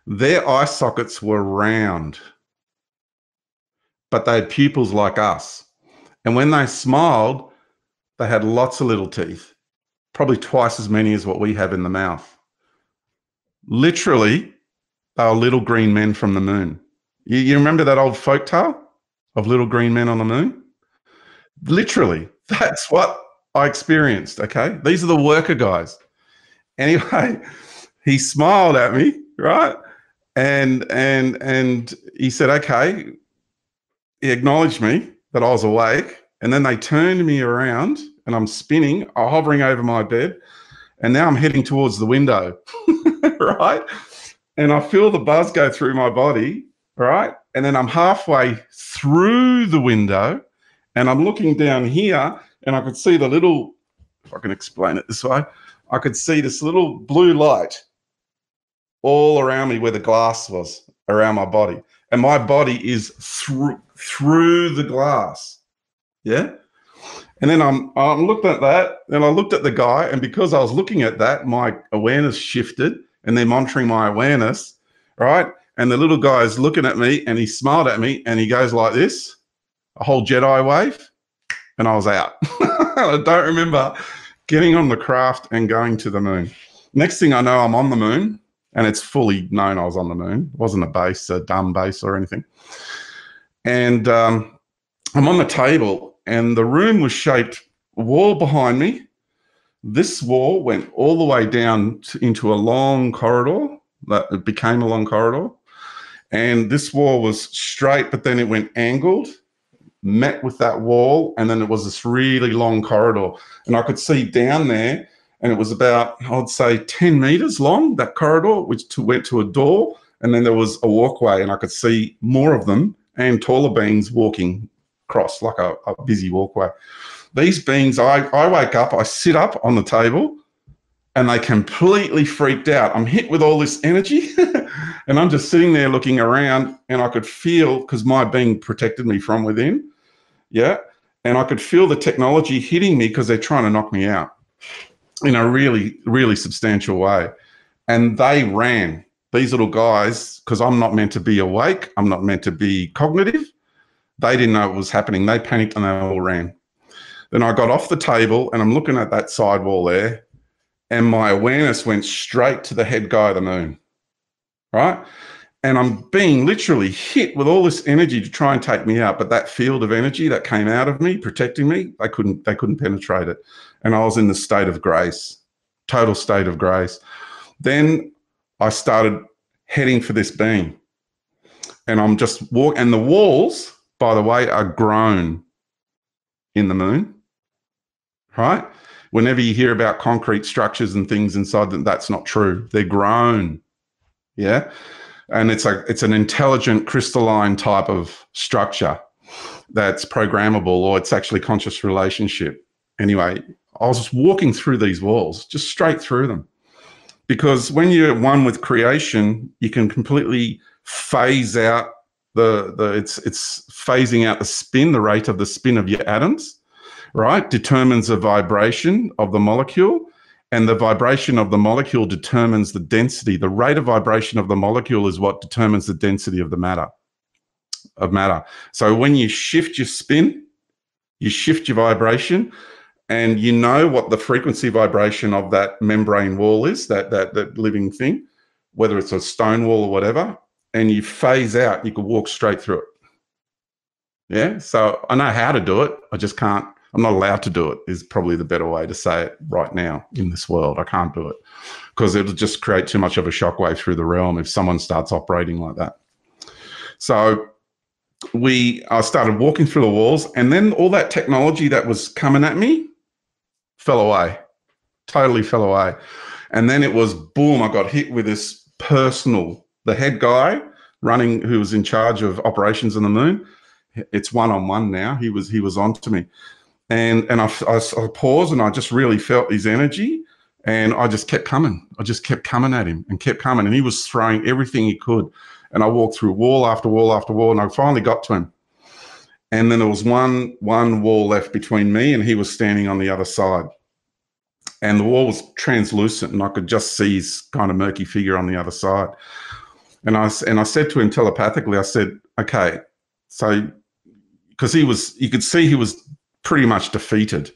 Their eye sockets were round, but they had pupils like us. And when they smiled, they had lots of little teeth, probably twice as many as what we have in the mouth. Literally, they were little green men from the moon. You remember that old folk tale of little green men on the moon? Literally, that's what I experienced, okay? These are the worker guys. Anyway, he smiled at me, right? And he said, okay. He acknowledged me that I was awake, and then they turned me around and I'm spinning, hovering over my bed, and now I'm heading towards the window, right? And I feel the buzz go through my body, right? And then I'm halfway through the window and I'm looking down here and I could see the little, if I can explain it this way, I could see this little blue light all around me where the glass was around my body. And my body is through the glass, yeah? And then I'm looking at that, and I looked at the guy, and because I was looking at that, my awareness shifted, and they're monitoring my awareness, right? And the little guy is looking at me, and he smiled at me, and he goes like this, a whole Jedi wave, and I was out. I don't remember getting on the craft and going to the moon. Next thing I know, I'm on the moon, and it's fully known I was on the moon. It wasn't a base, a dumb base or anything. And I'm on the table, and the room was shaped, wall behind me. This wall went all the way down into a long corridor. It became a long corridor. And this wall was straight, but then it went angled, met with that wall, and then it was this really long corridor. And I could see down there, and it was about, I would say, 10 meters long, that corridor, which went to a door, and then there was a walkway, and I could see more of them and taller beings walking across like a busy walkway. These beings, I wake up, I sit up on the table, and they completely freaked out. I'm hit with all this energy and I'm just sitting there looking around, and I could feel, because my being protected me from within, yeah, and I could feel the technology hitting me because they're trying to knock me out in a really, really substantial way. And they ran, these little guys, because I'm not meant to be awake, I'm not meant to be cognitive. They didn't know what was happening. They panicked and they all ran. Then I got off the table and I'm looking at that sidewall there, and my awareness went straight to the head guy of the moon, right? And I'm being literally hit with all this energy to try and take me out. But that field of energy that came out of me, protecting me, they couldn't penetrate it. And I was in the state of grace, total state of grace. Then I started heading for this being. And I'm just walking, and the walls, by the way, are grown in the moon, right? Whenever you hear about concrete structures and things inside them, that's not true. They're grown, yeah? And it's an intelligent crystalline type of structure that's programmable, or it's actually conscious relationship. Anyway, I was just walking through these walls, just straight through them. Because when you're one with creation, you can completely phase out it's phasing out the spin, the rate of the spin of your atoms, right? Determines the vibration of the molecule, and the vibration of the molecule determines the density. The rate of vibration of the molecule is what determines the density of the matter. So when you shift your spin, you shift your vibration, and you know what the frequency vibration of that membrane wall is, that living thing, whether it's a stone wall or whatever, and you phase out, you can walk straight through it. Yeah, so I know how to do it. I just can't. I'm not allowed to do it, is probably the better way to say it right now in this world. I can't do it because it'll just create too much of a shockwave through the realm if someone starts operating like that. So I started walking through the walls, and then all that technology that was coming at me fell away, totally fell away. And then it was boom, I got hit with this the head guy running, who was in charge of operations on the moon. It's one-on-one now. He was on to me. And I paused, and I just really felt his energy, and I just kept coming. I just kept coming at him and kept coming, and he was throwing everything he could. And I walked through wall after wall after wall, and I finally got to him. And then there was one wall left between me, and he was standing on the other side. And the wall was translucent, and I could just see his kind of murky figure on the other side. And I said to him telepathically, I said, okay, so, because you could see he was pretty much defeated.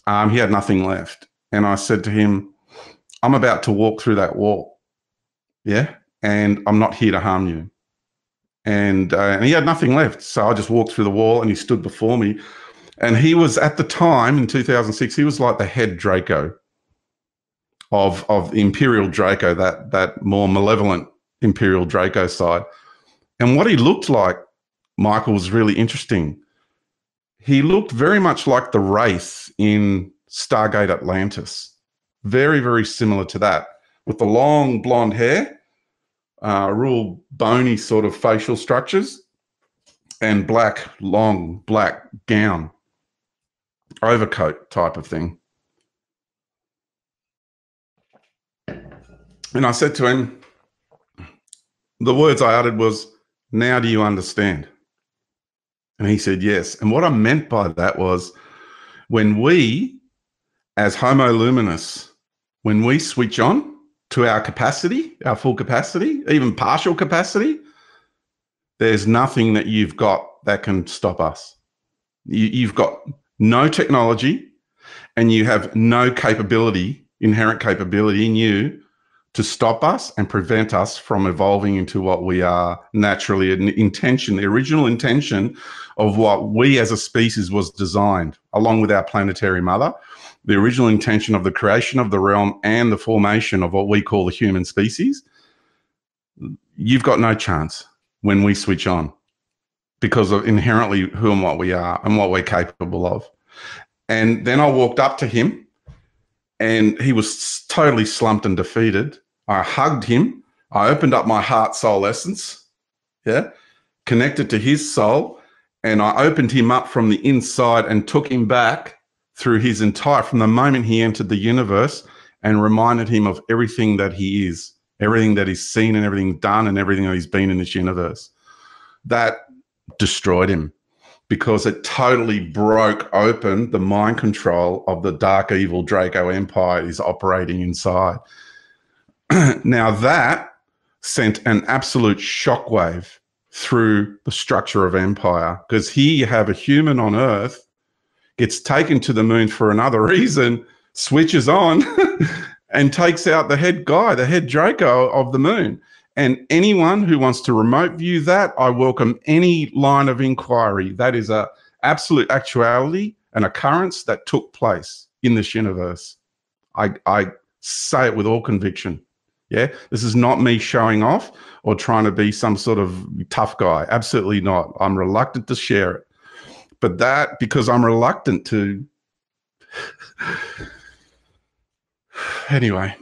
He had nothing left. And I said to him, I'm about to walk through that wall. Yeah. And I'm not here to harm you. And he had nothing left. So I just walked through the wall, and he stood before me. And he was, at the time in 2006, he was like the head Draco of Imperial Draco, that more malevolent Imperial Draco side. And what he looked like, Michael, was really interesting. He looked very much like the Wraith in Stargate Atlantis. Very, very similar to that, with the long blonde hair, real bony sort of facial structures, and long black gown, overcoat type of thing. And I said to him, the words I uttered was, "Now do you understand?" And he said, yes. And what I meant by that was, when we, as Homo Luminous, when we switch on to our capacity, our full capacity, even partial capacity, there's nothing that you've got that can stop us. You've got no technology, and you have no capability, inherent capability in you, to stop us and prevent us from evolving into what we are naturally. An intention, the original intention of what we as a species was designed, along with our planetary mother, the original intention of the creation of the realm and the formation of what we call the human species. You've got no chance when we switch on, because of inherently who and what we are and what we're capable of. And then I walked up to him, and he was totally slumped and defeated. I hugged him. I opened up my heart soul essence, yeah, connected to his soul, and I opened him up from the inside and took him back through his entire, from the moment he entered the universe and reminded him of everything that he is, everything that he's seen and everything done and everything that he's been in this universe. That destroyed him, because it totally broke open the mind control of the dark, evil Draco Empire is operating inside. Now that sent an absolute shockwave through the structure of empire, because here you have a human on Earth, gets taken to the moon for another reason, switches on and takes out the head guy, the head Draco of the moon. And anyone who wants to remote view that, I welcome any line of inquiry. That is a absolute actuality, an occurrence that took place in this universe. I say it with all conviction. Yeah, this is not me showing off or trying to be some sort of tough guy. Absolutely not. I'm reluctant to share it. But that, because I'm reluctant to... Anyway,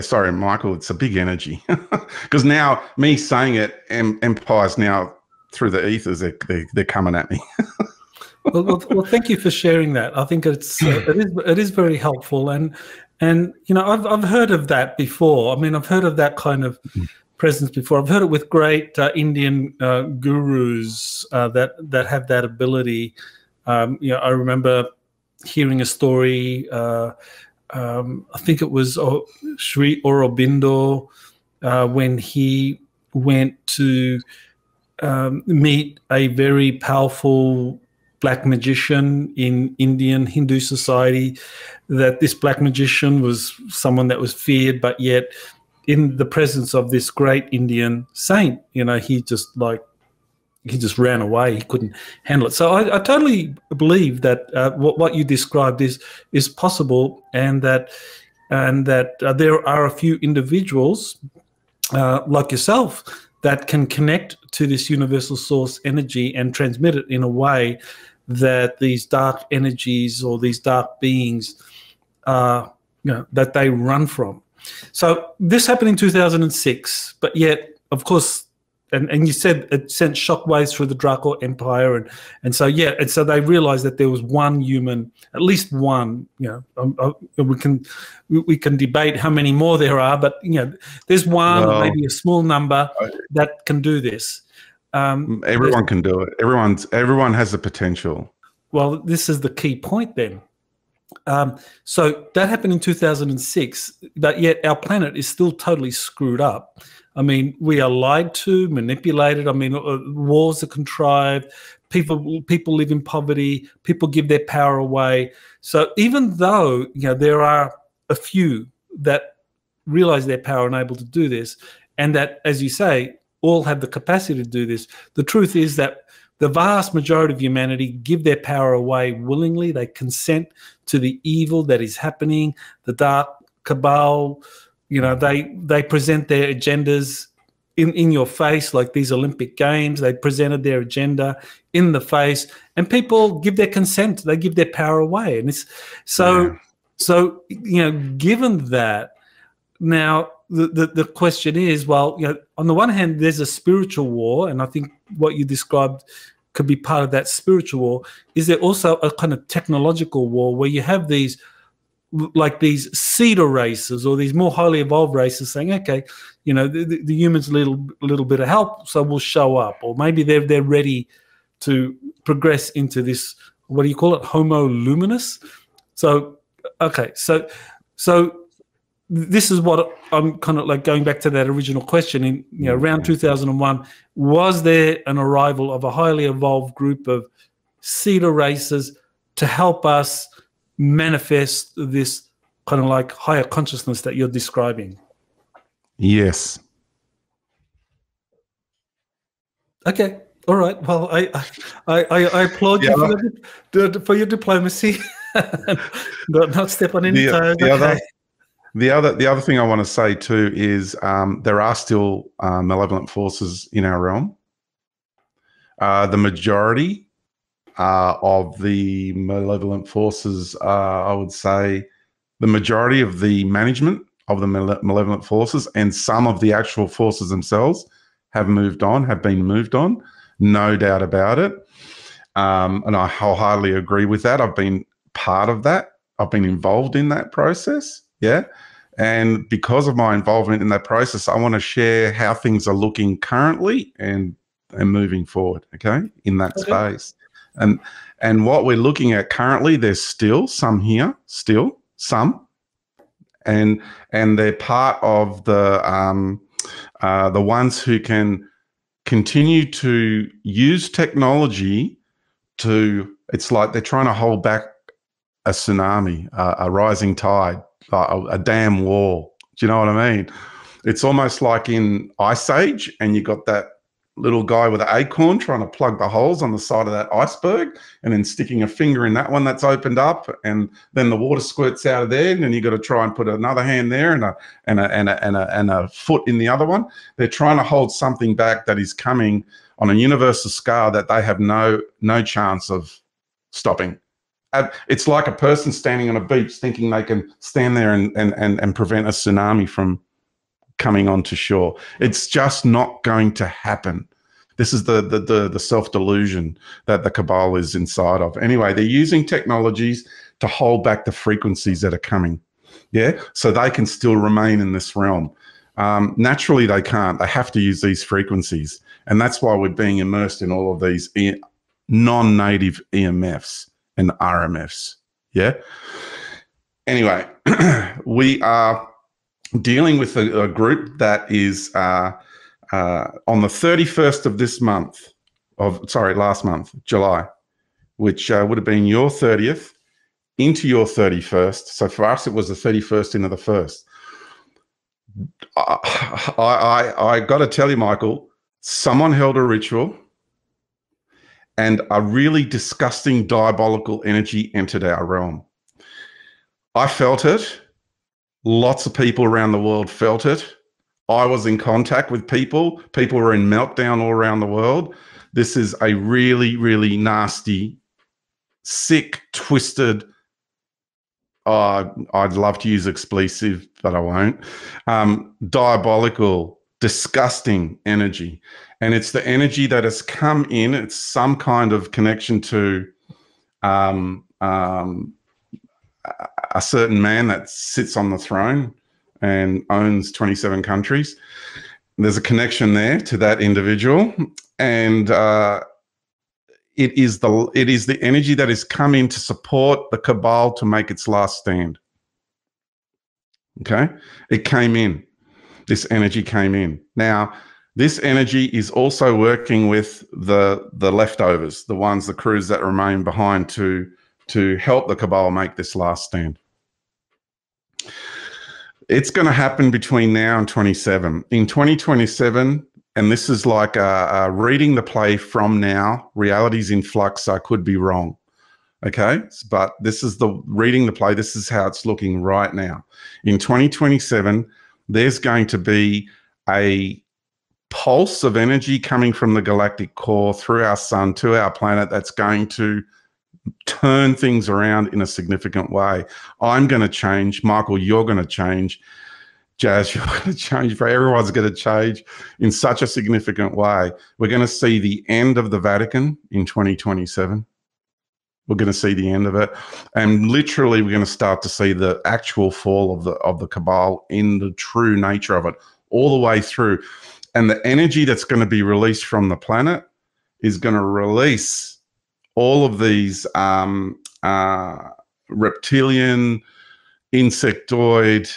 sorry, Michael, it's a big energy. Because now, me saying it, Empire's now through the ethers, they're coming at me. Well, thank you for sharing that. I think it is very helpful, and you know, I've heard of that before. I mean, I've heard of that kind of presence before. I've heard it with great Indian gurus that have that ability. You know, I remember hearing a story. I think it was Sri Aurobindo when he went to meet a very powerful black magician in Indian Hindu society, that this black magician was someone that was feared, but yet in the presence of this great Indian saint, you know, he just ran away. He couldn't handle it. So I totally believe that what you described is possible, and that there are a few individuals like yourself that can connect to this universal source energy and transmit it in a way that these dark energies or these dark beings, you know, that they run from. So this happened in 2006, but yet, of course, and you said it sent shockwaves through the Draco Empire, and so they realized that there was one human, at least one. You know, we can debate how many more there are, but you know, there's one, maybe a small number that can do this. Everyone can do it. Everyone has the potential. Well, this is the key point then. So that happened in 2006, but yet our planet is still totally screwed up. I mean, we are lied to, manipulated. I mean, wars are contrived. People live in poverty. People give their power away. So even though, you know, there are a few that realize their power and able to do this, and that, as you say, all have the capacity to do this, the truth is that the vast majority of humanity give their power away willingly. They consent to the evil that is happening, the dark cabal. You know, they present their agendas in your face, like these Olympic Games. They presented their agenda in the face, and people give their consent. They give their power away, and it's so you know, given that, now the question is, well, you know, on the one hand, there's a spiritual war, and I think what you described could be part of that spiritual war. Is there also a kind of technological war where you have these, like these cedar races or these more highly evolved races saying, okay, you know, the humans need a little bit of help, so we'll show up, or maybe they're ready to progress into this, what do you call it, Homo luminous? So, okay, so this is what I'm kind of like going back to that original question. In, you know, around 2001, was there an arrival of a highly evolved group of cedar races to help us manifest this kind of like higher consciousness that you're describing? Yes. Okay. All right. Well, I applaud you for your diplomacy. not step on any toes. The other thing I want to say too is there are still malevolent forces in our realm. The majority of the malevolent forces, I would say, the majority of the management of the malevolent forces and some of the actual forces themselves have been moved on, no doubt about it. And I wholeheartedly agree with that. I've been part of that. I've been involved in that process. Yeah. And because of my involvement in that process, I want to share how things are looking currently and moving forward, okay, in that space. And what we're looking at currently, there's still some here, still some, and they're part of the ones who can continue to use technology to, it's like they're trying to hold back a tsunami, a rising tide, a dam wall. Do you know what I mean? It's almost like in Ice Age, and you got that little guy with an acorn trying to plug the holes on the side of that iceberg, and then sticking a finger in that one that's opened up, and then the water squirts out of there, and then you got to try and put another hand there and a foot in the other one. They're trying to hold something back that is coming on a universal scale that they have no chance of stopping. It's like a person standing on a beach thinking they can stand there and prevent a tsunami from coming onto shore. It's just not going to happen. This is the self-delusion that the cabal is inside of. Anyway, they're using technologies to hold back the frequencies that are coming, yeah, so they can still remain in this realm. Naturally, they can't. They have to use these frequencies, and that's why we're being immersed in all of these non-native EMFs and RMFs, yeah? Anyway, we are dealing with a group that is on the 31st of this month, last month, July, which would have been your 30th into your 31st. So for us, it was the 31st into the 1st. I got to tell you, Michael, someone held a ritual and a really disgusting diabolical energy entered our realm. I felt it. Lots of people around the world felt it. I was in contact with people. People were in meltdown all around the world. This is a really, really nasty, sick, twisted, I'd love to use expletive, but I won't, diabolical, disgusting energy. And it's the energy that has come in. It's some kind of connection to a certain man that sits on the throne and owns 27 countries. There's a connection there to that individual, and it is the energy that has come in to support the cabal to make its last stand. Okay, it came in. This energy came in. Now, this energy is also working with the leftovers, the crews that remain behind to help the cabal make this last stand. It's going to happen between now and 27. In 2027, and this is like reading the play from now, reality's in flux, so I could be wrong, okay? But this is reading the play, this is how it's looking right now. In 2027, there's going to be a pulse of energy coming from the galactic core through our sun to our planet that's going to turn things around in a significant way. I'm going to change. Michael, you're going to change. Jazz, you're going to change. For everyone's going to change in such a significant way. We're going to see the end of the Vatican in 2027. We're going to see the end of it, and literally, we're going to start to see the actual fall of the cabal in the true nature of it, all the way through. And the energy that's going to be released from the planet is going to release all of these reptilian, insectoid,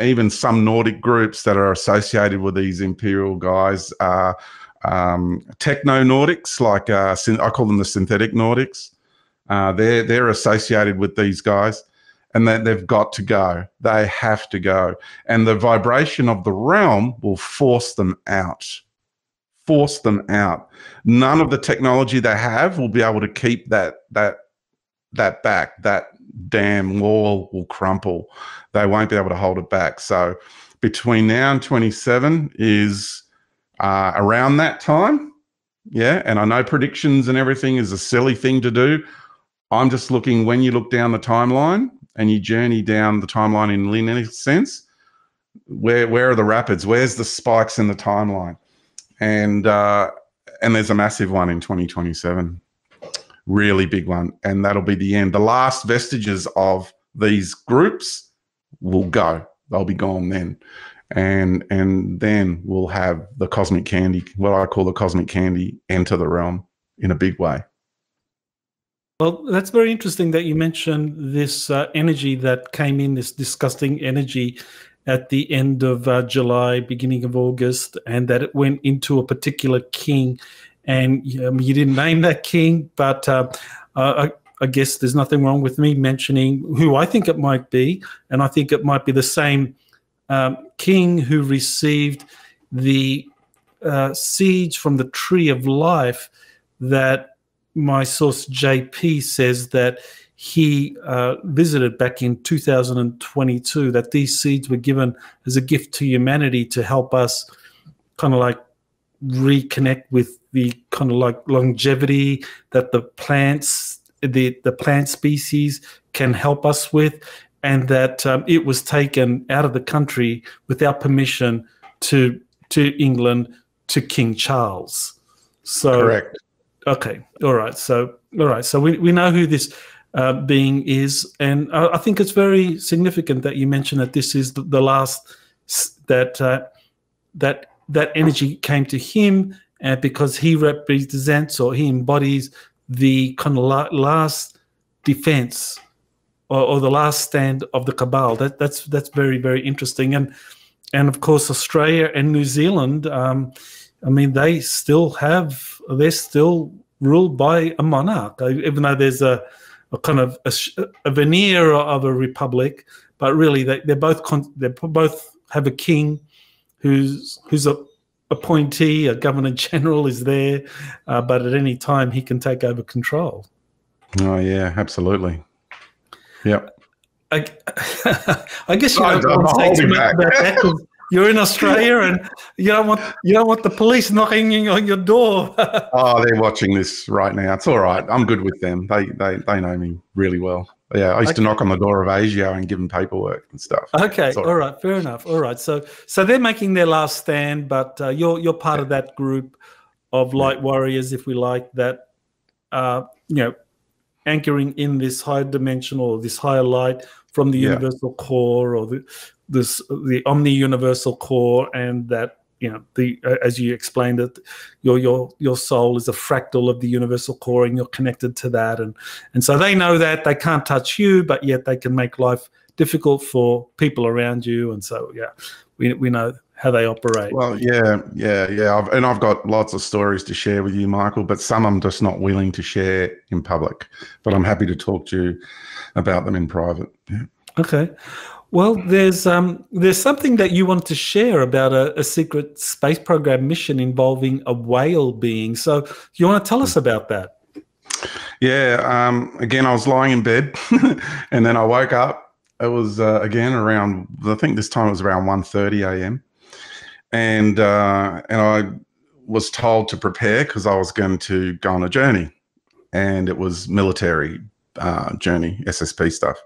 even some Nordic groups that are associated with these imperial guys, techno-Nordics, like I call them the synthetic Nordics. They're associated with these guys, and they've got to go. They have to go. And the vibration of the realm will force them out. Force them out. None of the technology they have will be able to keep that back. That damn wall will crumple. They won't be able to hold it back. So between now and 27 is around that time. Yeah, and I know predictions and everything is a silly thing to do. I'm just looking, when you look down the timeline and you journey down the timeline in linear sense, where are the rapids? Where's the spikes in the timeline? And there's a massive one in 2027, really big one, and that'll be the end. The last vestiges of these groups will go. They'll be gone then. And then we'll have the cosmic candy, what I call the cosmic candy, enter the realm in a big way. Well, that's very interesting that you mentioned this energy that came in, this disgusting energy at the end of July, beginning of August, and that it went into a particular king. And you didn't name that king, but I guess there's nothing wrong with me mentioning who I think it might be. And I think it might be the same king who received the seeds from the tree of life that my source JP says that he visited back in 2022, that these seeds were given as a gift to humanity to help us kind of like reconnect with the kind of like longevity that the plants, the plant species can help us with, and that it was taken out of the country without permission to England, to King Charles. So correct. Okay. All right. So we know who this being is, and I think it's very significant that you mentioned that this is the last that energy came to him, because he represents, or he embodies, the kind of last defense or the last stand of the cabal. That's very, very interesting, and of course Australia and New Zealand. I mean, they're still ruled by a monarch, even though there's a kind of a veneer of a republic, but really they both have a king who's a appointee, a governor general is there, but at any time he can take over control. Oh yeah, absolutely. Yep. I guess you don't want to say too much about that, 'cause you're in Australia and you don't want the police knocking on your door. Oh, they're watching this right now. It's all right. I'm good with them. They know me really well. Yeah, I used to knock on the door of Asia and give them paperwork and stuff. Okay, all right, fair enough. All right, so they're making their last stand, but you're part of that group of light warriors, if we like, that anchoring in this higher dimensional, or this higher light from the universal core, or the omni-universal core, and that as you explained it, your soul is a fractal of the universal core, and you're connected to that, and so they know that they can't touch you, but yet they can make life difficult for people around you, and so we know how they operate. Well, yeah. I've got lots of stories to share with you, Michael, but some I'm just not willing to share in public. But I'm happy to talk to you about them in private. Yeah. Okay. Well, there's something that you want to share about a secret space program mission involving a whale being. So you want to tell us about that? Yeah. Again, I was lying in bed and then I woke up. It was, again, around, I think this time it was around 1:30 a.m. And I was told to prepare because I was going to go on a journey. And it was military journey, SSP stuff.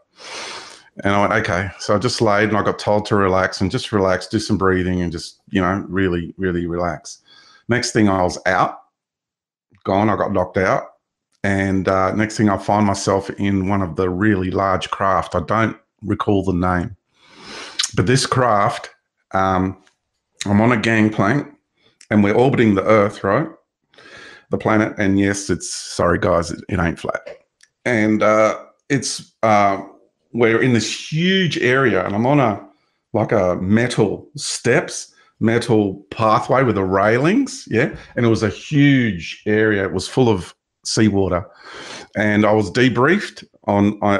And I went, okay. So I just laid and I got told to relax, do some breathing, and just, really, really relax. Next thing, I was out, gone. I got knocked out. And next thing, I find myself in one of the really large craft. I don't recall the name. But this craft, I'm on a gangplank and we're orbiting the Earth, right? The planet. And yes, sorry guys, it ain't flat. And we're in this huge area, and I'm on a metal steps, metal pathway with the railings, and it was a huge area. It was full of seawater, and I was debriefed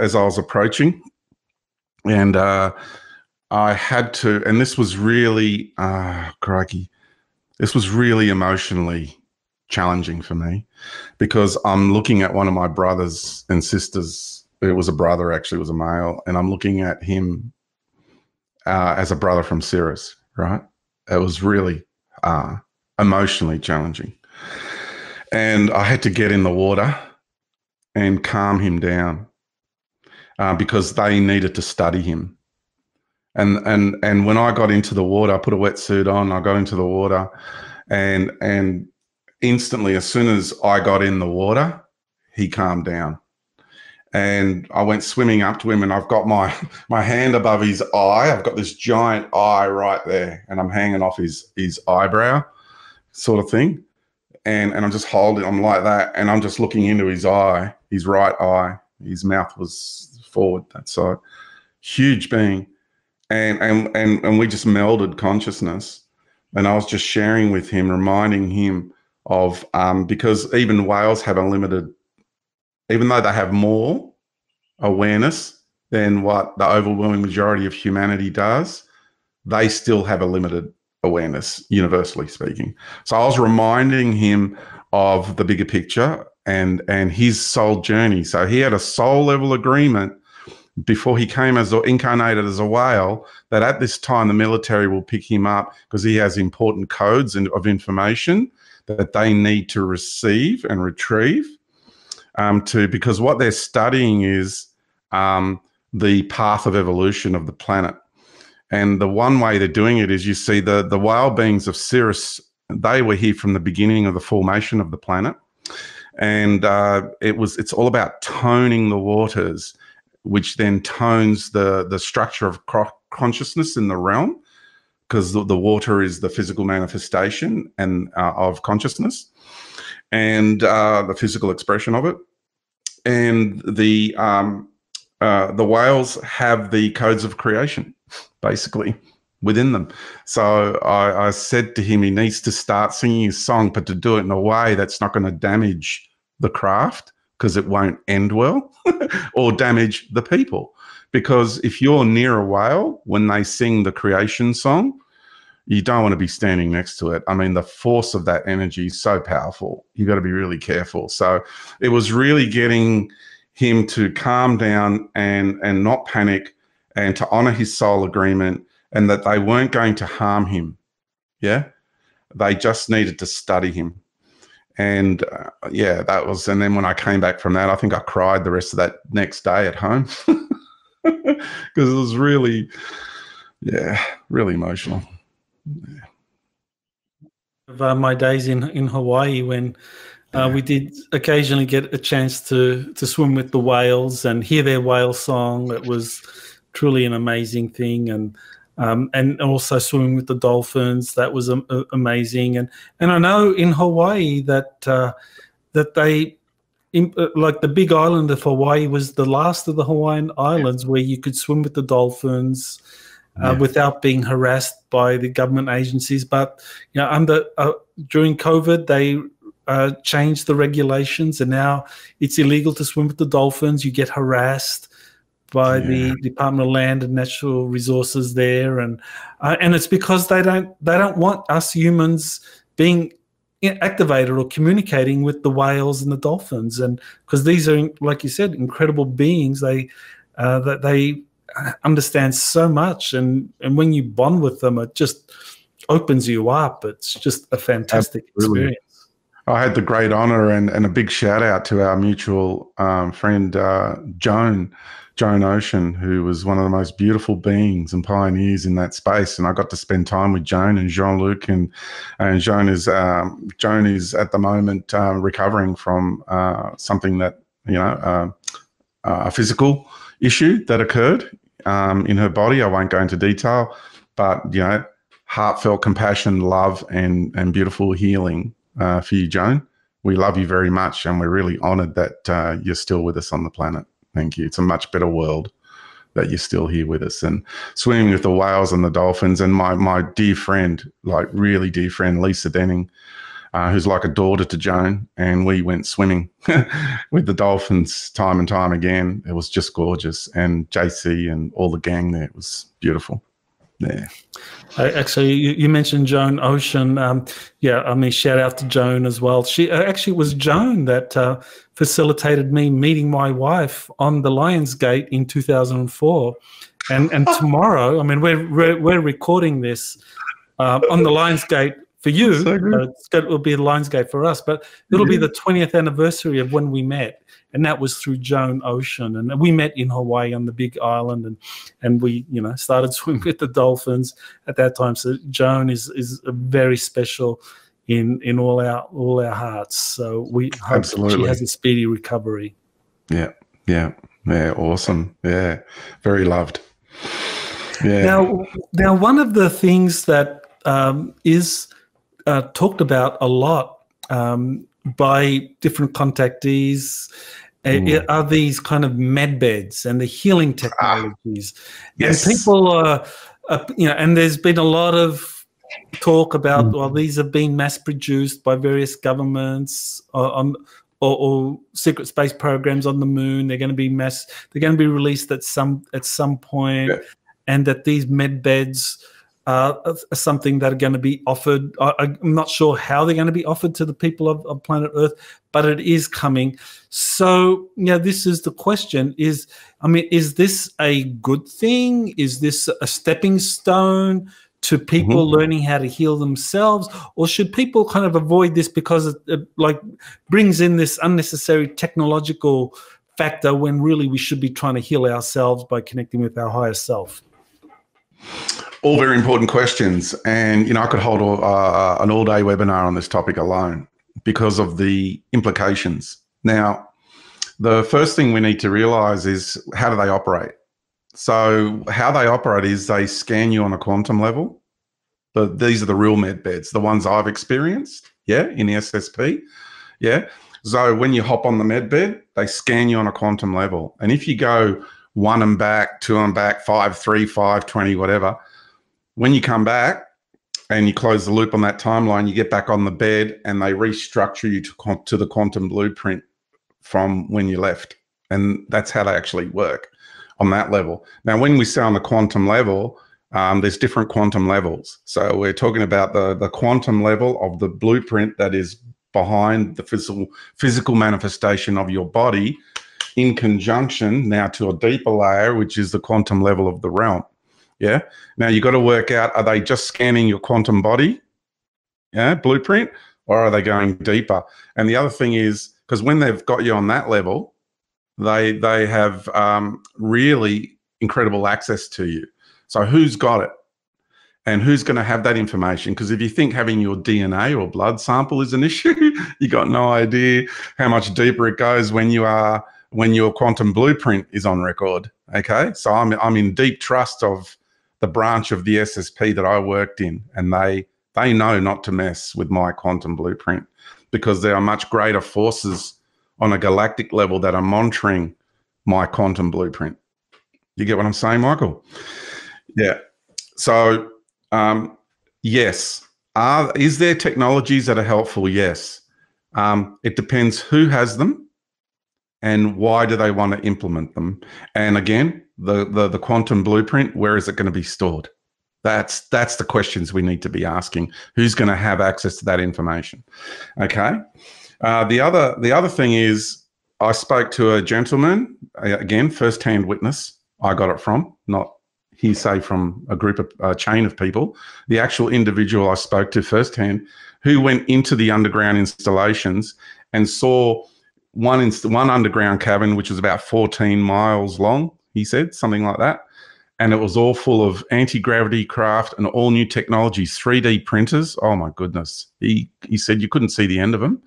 as I was approaching, and I had to, and this was really, crikey, this was really emotionally challenging for me, because I'm looking at one of my brothers and sisters. It was a brother, actually, it was a male, and I'm looking at him as a brother from Cirrus, right? It was really emotionally challenging. And I had to get in the water and calm him down because they needed to study him. And when I got into the water, I put a wetsuit on, I got into the water, and instantly, as soon as I got in the water, he calmed down. And I went swimming up to him, and I've got my hand above his eye. I've got this giant eye right there, and I'm hanging off his eyebrow sort of thing. And I'm just holding him like that, and I'm just looking into his eye, his right eye. His mouth was forward, that side. Huge being. And we just melded consciousness. And I was just sharing with him, reminding him of, because even whales have a limited, even though they have more awareness than what the overwhelming majority of humanity does, they still have a limited awareness, universally speaking. So I was reminding him of the bigger picture and his soul journey. So he had a soul level agreement before he came as incarnated as a whale, that at this time the military will pick him up because he has important codes of information that they need to receive and retrieve, because what they're studying is the path of evolution of the planet. And the one way they're doing it is, you see, the whale beings of Cirrus, they were here from the beginning of the formation of the planet. And it's all about toning the waters, which then tones the structure of consciousness in the realm, because the water is the physical manifestation and of consciousness, and the physical expression of it. And the whales have the codes of creation, basically, within them. So I said to him, he needs to start singing his song, but to do it in a way that's not going to damage the craft, because it won't end well, or damage the people. Because if you're near a whale when they sing the creation song, you don't want to be standing next to it. I mean, the force of that energy is so powerful. You've got to be really careful. So it was really getting him to calm down and not panic, and to honor his soul agreement, and that they weren't going to harm him. Yeah. They just needed to study him. And yeah, that was, and then when I came back from that, I think I cried the rest of that next day at home, because it was really, yeah, really emotional. Yeah. My days in Hawaii, when we did occasionally get a chance to swim with the whales and hear their whale song. It was truly an amazing thing. And also swimming with the dolphins, that was amazing. And I know in Hawaii that they, like the big island of Hawaii was the last of the Hawaiian islands where you could swim with the dolphins without being harassed by the government agencies. But you know, during COVID, they changed the regulations, and now it's illegal to swim with the dolphins. You get harassed by the Department of Land and Natural Resources there, and it's because they don't want us humans being activated or communicating with the whales and the dolphins, and because these are, like you said, incredible beings. They understand so much, and when you bond with them, it just opens you up. It's just a fantastic experience. I had the great honor and a big shout out to our mutual friend Joan Ocean, who was one of the most beautiful beings and pioneers in that space. And I got to spend time with Joan and Jean-Luc, and Joan is at the moment recovering from something that, a physical issue that occurred in her body. I won't go into detail, but, heartfelt compassion, love, and beautiful healing for you, Joan. We love you very much, and we're really honored that you're still with us on the planet. Thank you. It's a much better world that you're still here with us, and swimming with the whales and the dolphins. And my dear friend, like really dear friend, Lisa Denning, who's like a daughter to Joan, and we went swimming with the dolphins time and time again. It was just gorgeous. And JC and all the gang there, it was beautiful. Yeah. Actually, you mentioned Joan Ocean. Shout out to Joan as well. She actually was Joan that facilitated me meeting my wife on the Lions Gate in 2004. And tomorrow, I mean, we're recording this on the Lions Gate for you. So it will be the Lions Gate for us, but it'll be the 20th anniversary of when we met. And that was through Joan Ocean. And we met in Hawaii on the big island, and we, started swimming with the dolphins at that time. So Joan is a very special, in all our hearts. So we hope she has a speedy recovery. Yeah. Awesome. Yeah, very loved. Yeah. Now, one of the things that is talked about a lot by different contactees are these kind of med beds and the healing technologies. Yes. And people are, and there's been a lot of talk about, well, these have been mass produced by various governments or secret space programs on the moon. They're going to be released at some point, and that these med beds are something that are going to be offered. I'm not sure how they're going to be offered to the people of planet Earth, but it is coming. So, this is the question: is this a good thing? Is this a stepping stone to people learning how to heal themselves, or should people kind of avoid this because it brings in this unnecessary technological factor when really we should be trying to heal ourselves by connecting with our higher self? All very important questions, and I could hold an all-day webinar on this topic alone because of the implications. Now, the first thing we need to realize is, how do they operate? So how they operate is they scan you on a quantum level. But these are the real med beds, the ones I've experienced, in the SSP. So when you hop on the med bed, they scan you on a quantum level. And if you go 1 and back, 2 and back, 5, 3, 5, 20, whatever, when you come back and you close the loop on that timeline, you get back on the bed and they restructure you to the quantum blueprint from when you left. And that's how they actually work on that level. Now, when we say on the quantum level, there's different quantum levels. So we're talking about the quantum level of the blueprint that is behind the physical manifestation of your body, in conjunction now to a deeper layer, which is the quantum level of the realm. Now you've got to work out, are they just scanning your quantum body, blueprint, or are they going deeper? And the other thing is, because when they've got you on that level, they have really incredible access to you. So who's got it? And who's going to have that information? Because if you think having your DNA or blood sample is an issue, you got no idea how much deeper it goes when your quantum blueprint is on record. Okay, so I'm in deep trust of the branch of the SSP that I worked in, and they know not to mess with my quantum blueprint, because there are much greater forces on a galactic level that are monitoring my quantum blueprint. You get what I'm saying, Michael? Yeah. So, yes. Is there technologies that are helpful? Yes. It depends who has them and why do they want to implement them. And again, the quantum blueprint, where is it going to be stored? That's the questions we need to be asking. Who's going to have access to that information? Okay. The other thing is, I spoke to a gentleman, again, first-hand witness. I got it from, not hearsay from a chain of people. The actual individual I spoke to firsthand, who went into the underground installations and saw one underground cabin, which was about 14 miles long, he said, something like that. And it was all full of anti-gravity craft and all new technologies, 3D printers. Oh my goodness. He said you couldn't see the end of them.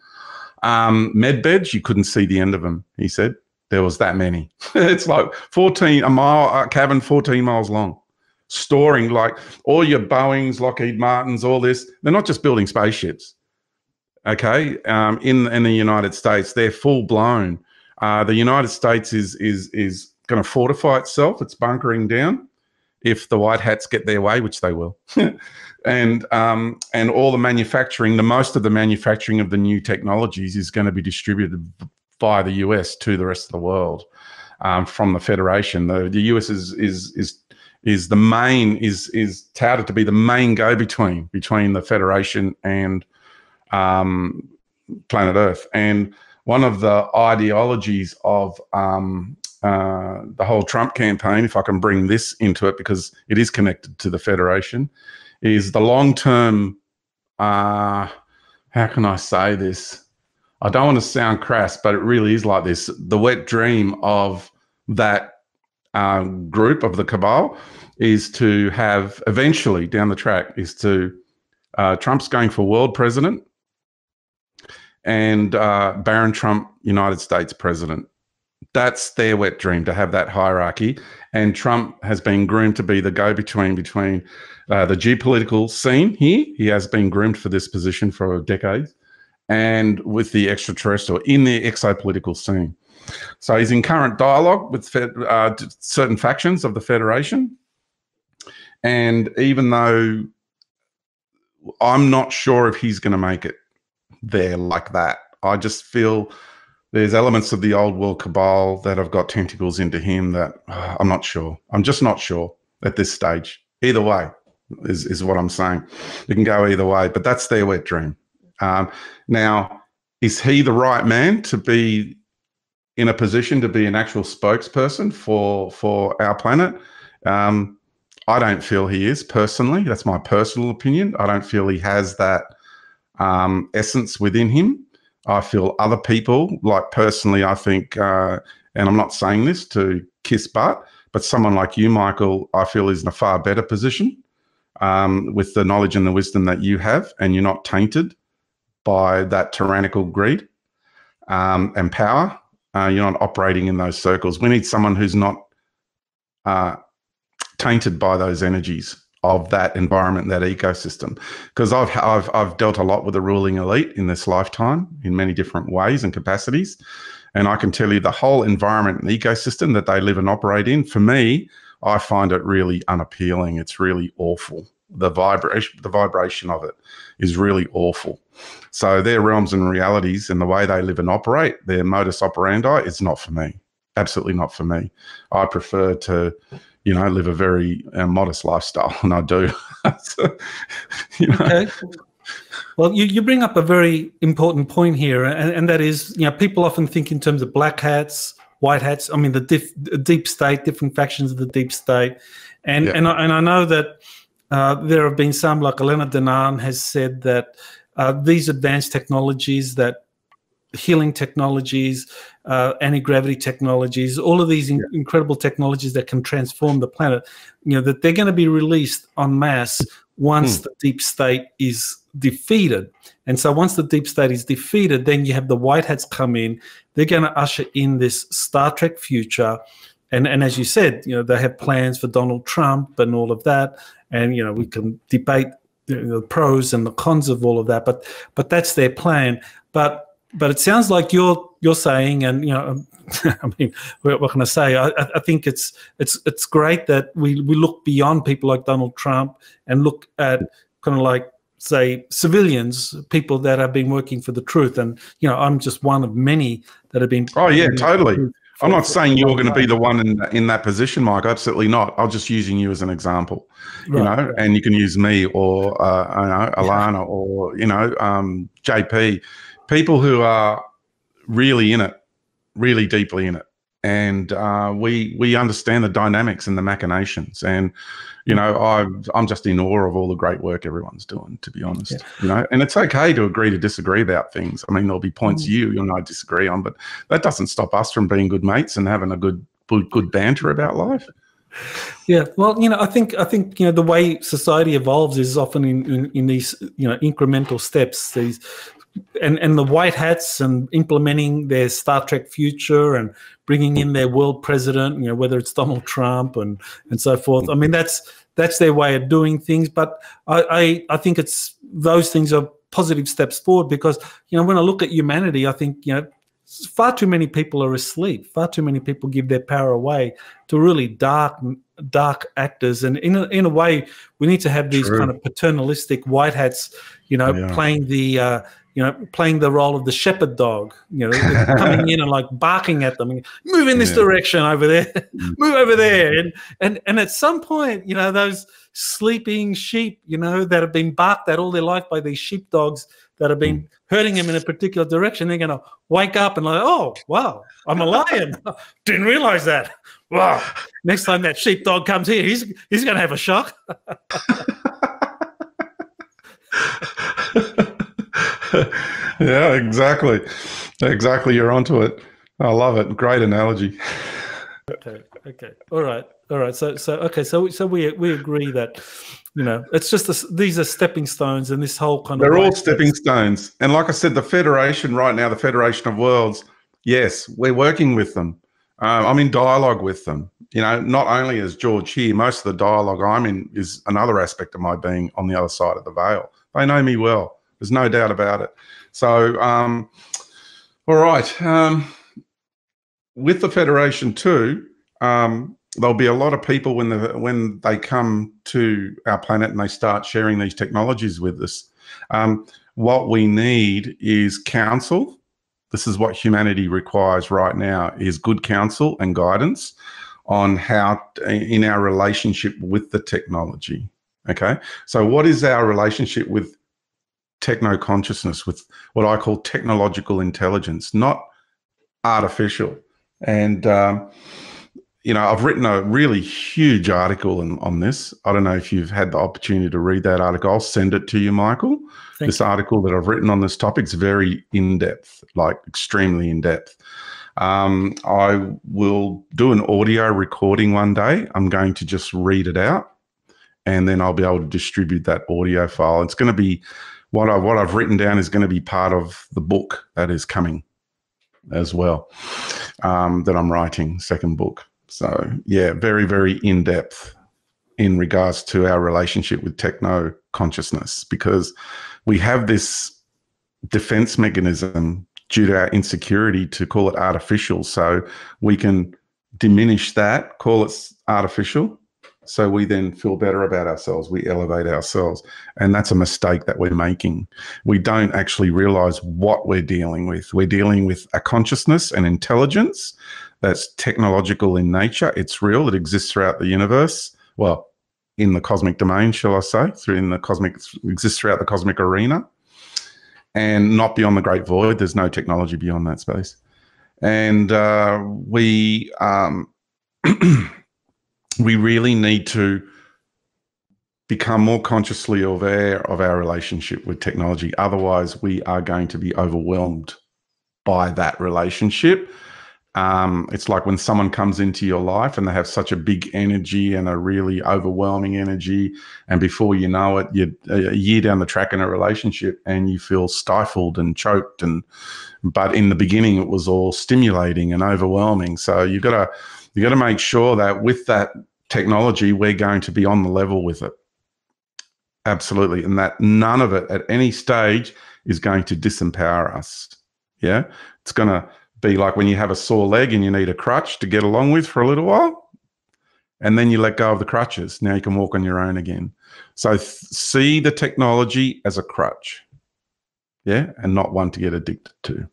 Med beds, you couldn't see the end of them, he said. There was that many. It's like a cabin 14 miles long, storing like all your Boeings, Lockheed Martins, all this. They're not just building spaceships. Okay, in the United States, they're full blown. The United States is going to fortify itself. It's bunkering down if the white hats get their way, which they will. And all the manufacturing, most of the manufacturing of the new technologies is going to be distributed by the US to the rest of the world from the Federation. The US is the main, is touted to be the main go-between between the Federation and planet Earth. And one of the ideologies of the whole Trump campaign, if I can bring this into it because it is connected to the Federation, is the long-term, how can I say this? I don't want to sound crass, but it really is like this. The wet dream of that group of the cabal is to have, eventually down the track, is to, Trump's going for world president, and Barron Trump, United States president. That's their wet dream, to have that hierarchy. And Trump has been groomed to be the go-between between the geopolitical scene here. He has been groomed for this position for decades, and with the extraterrestrial in the exopolitical scene. So he's in current dialogue with certain factions of the Federation. And even though I'm not sure if he's going to make it there like that, I just feel there's elements of the old world cabal that have got tentacles into him that I'm not sure. I'm just not sure at this stage. Either way is what I'm saying. It can go either way, but that's their wet dream. Now, is he the right man to be in a position to be an actual spokesperson for our planet? I don't feel he is, personally. That's my personal opinion. I don't feel he has that essence within him. I feel other people, like personally, I think, and I'm not saying this to kiss butt, but someone like you, Michael, I feel is in a far better position with the knowledge and the wisdom that you have, and you're not tainted by that tyrannical greed and power. You're not operating in those circles. We need someone who's not tainted by those energies of that environment, that ecosystem. Because I've dealt a lot with the ruling elite in this lifetime in many different ways and capacities, and I can tell you the whole environment and ecosystem that they live and operate in, for me, I find it really unappealing. It's really awful. The vibration of it is really awful. So their realms and realities and the way they live and operate, their modus operandi, is not for me. Absolutely not for me. I prefer to, live a very modest lifestyle, and I do. So, Okay. Well, you bring up a very important point here, and that is, people often think in terms of black hats, white hats. I mean, the deep state, different factions of the deep state, and I know that there have been some, like Elena Danaan has said that these advanced technologies, that healing technologies, anti-gravity technologies, all of these incredible technologies that can transform the planet, that they're going to be released en masse once the deep state is defeated. And so once the deep state is defeated, then you have the white hats come in. They're going to usher in this Star Trek future. And as you said, they have plans for Donald Trump and all of that. And, we can debate the pros and the cons of all of that, but that's their plan. But it sounds like you're saying, and I mean, what can I say? I think it's great that we look beyond people like Donald Trump and look at kind of like, say, civilians, people that have been working for the truth. And I'm just one of many that have been. Oh yeah, totally. I'm not saying you're going to be the one in that position, Mike. Absolutely not. I'm just using you as an example, and you can use me or Alana or JP. People who are really in it, really deeply in it, and we understand the dynamics and the machinations. And I'm just in awe of all the great work everyone's doing, to be honest. And it's okay to agree to disagree about things. I mean, there'll be points you and I disagree on, but that doesn't stop us from being good mates and having a good banter about life. Yeah, well, I think the way society evolves is often in these incremental steps. These. And the white hats and implementing their Star Trek future and bringing in their world president, whether it's Donald Trump and so forth. I mean, that's their way of doing things. But I think those things are positive steps forward, because when I look at humanity, I think far too many people are asleep. Far too many people give their power away to really dark actors. And in a way, we need to have these kind of paternalistic white hats, playing the playing the role of the shepherd dog, coming in and like barking at them, and move in this direction over there, move over there. And at some point, those sleeping sheep, that have been barked at all their life by these sheepdogs that have been herding them in a particular direction, they're going to wake up and like, oh, wow, I'm a lion. Didn't realize that. Wow. Next time that sheepdog comes here, he's going to have a shock. Yeah, exactly. You're onto it. I love it. Great analogy. Okay. All right. All right. So okay. So we agree that, it's just these are stepping stones, and this whole kind of they're all stepping stones. And like I said, the Federation right now, the Federation of Worlds, yes, we're working with them. I'm in dialogue with them. Not only as George here, most of the dialogue I'm in is another aspect of my being on the other side of the veil. They know me well. There's no doubt about it. So, all right. With the Federation too, there'll be a lot of people when they come to our planet and they start sharing these technologies with us. What we need is counsel. This is what humanity requires right now, is good counsel and guidance on how, in our relationship with the technology. Okay. So what is our relationship with techno-consciousness, with what I call technological intelligence, not artificial? And, I've written a really huge article on this. I don't know if you've had the opportunity to read that article. I'll send it to you, Michael. This article that I've written on this topic is very in-depth, like extremely in-depth. I will do an audio recording one day. I'm going to just read it out, and then I'll be able to distribute that audio file. It's going to be what I've written down is going to be part of the book that is coming as well, that I'm writing, second book. So yeah, very, very in-depth in regards to our relationship with techno consciousness, because we have this defense mechanism due to our insecurity to call it artificial. So we can diminish that, call it artificial. So we then feel better about ourselves. We elevate ourselves. And that's a mistake that we're making. We don't actually realize what we're dealing with. We're dealing with a consciousness and intelligence that's technological in nature. It's real. It exists throughout the universe. Well, in the cosmic domain, shall I say, exists throughout the cosmic arena, and not beyond the great void. There's no technology beyond that space. And we really need to become more consciously aware of our relationship with technology. Otherwise, we are going to be overwhelmed by that relationship. It's like when someone comes into your life and they have such a big energy and a really overwhelming energy, and before you know it, you're a year down the track in a relationship and you feel stifled and choked. But in the beginning, it was all stimulating and overwhelming. So you got to make sure that with that technology, we're going to be on the level with it. Absolutely. And that none of it at any stage is going to disempower us. Yeah. It's going to be like when you have a sore leg and you need a crutch to get along with for a little while, and then you let go of the crutches. Now you can walk on your own again. So see the technology as a crutch, yeah, and not one to get addicted to.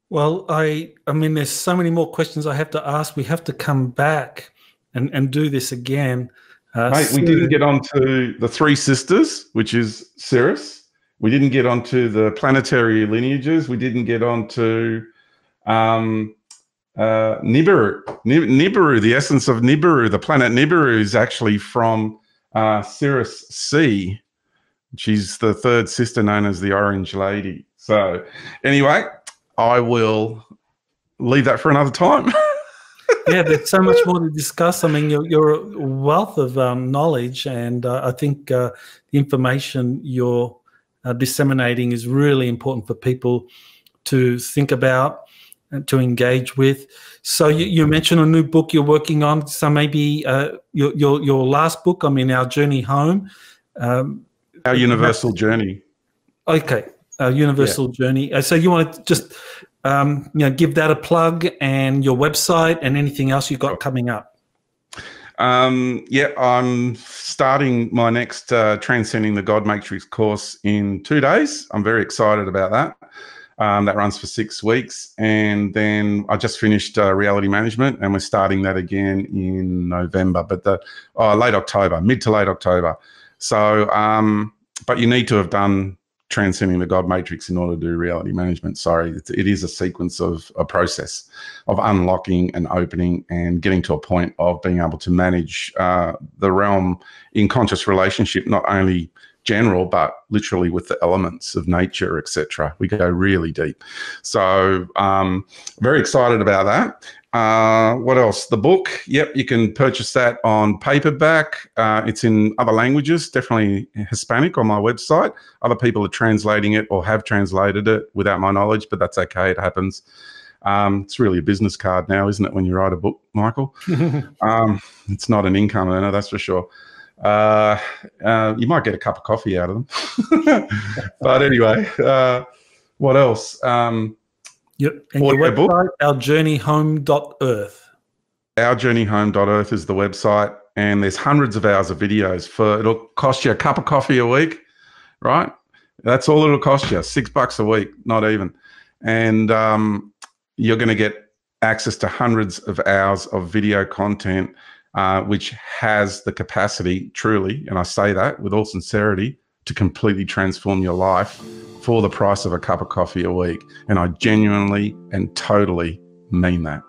Well, I mean, there's so many more questions I have to ask. We have to come back and do this again. Mate, we didn't get onto the three sisters, which is Sirius. We didn't get onto the planetary lineages. We didn't get onto Nibiru. Nibiru, the essence of Nibiru, the planet Nibiru is actually from Sirius C. She's the third sister known as the Orange Lady. So anyway, I will leave that for another time. Yeah, there's so much more to discuss. I mean, you're a wealth of knowledge, and I think the information you're disseminating is really important for people to think about and to engage with. So you mentioned a new book you're working on. So maybe your last book, I mean, Our Journey Home. Our Universal Journey. Okay, Our Universal Journey. So you want to just give that a plug, and your website and anything else you've got coming up. I'm starting my next Transcending the God Matrix course in 2 days. I'm very excited about that. That runs for 6 weeks. And then I just finished Reality Management, and we're starting that again in November, but late October, mid to late October. So, but you need to have done Transcending the God Matrix in order to do Reality Management. Sorry, it is a sequence of a process of unlocking and opening and getting to a point of being able to manage the realm in conscious relationship, not only general, but literally with the elements of nature, etc. We go really deep. So very excited about that. What else? The book. Yep, you can purchase that on paperback. It's in other languages, definitely Hispanic on my website. Other people are translating it or have translated it without my knowledge, but that's okay. It happens. It's really a business card now, isn't it, when you write a book, Michael? It's not an income earner, that's for sure. You might get a cup of coffee out of them. But anyway, what else? Yep. And your website, ourjourneyhome.earth. Ourjourneyhome.earth is the website, and there's hundreds of hours of videos. It'll cost you a cup of coffee a week, right? That's all it'll cost you, $6 a week, not even. And you're going to get access to hundreds of hours of video content, which has the capacity, truly, and I say that with all sincerity, to completely transform your life for the price of a cup of coffee a week. And I genuinely and totally mean that.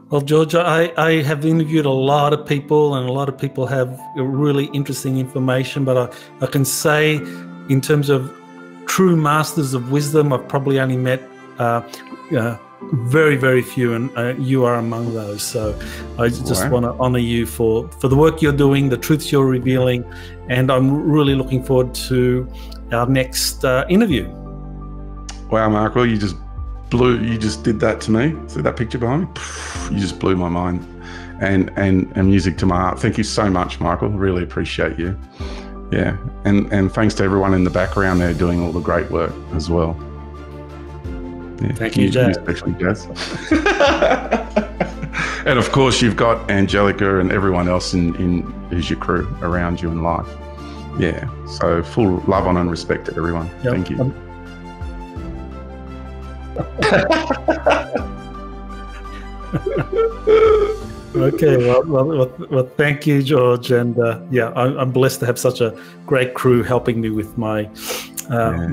Well, George, I have interviewed a lot of people, and a lot of people have really interesting information, but I can say in terms of true masters of wisdom, I've probably only met very, very few, and you are among those. So I just want to honor you for the work you're doing, the truths you're revealing, and I'm really looking forward to our next interview. Wow, Michael, you just did that to me. See that picture behind me? You just blew my mind, and music to my heart. Thank you so much, Michael. Really appreciate you. Yeah, and thanks to everyone in the background there doing all the great work as well. Yeah, thank you, Jazz. Especially Jazz. And of course, you've got Angelica and everyone else in who's your crew around you in life. Yeah, so full love, honor, and respect to everyone. Yep. Thank you. Okay, well, thank you, George, and yeah, I'm blessed to have such a great crew helping me with my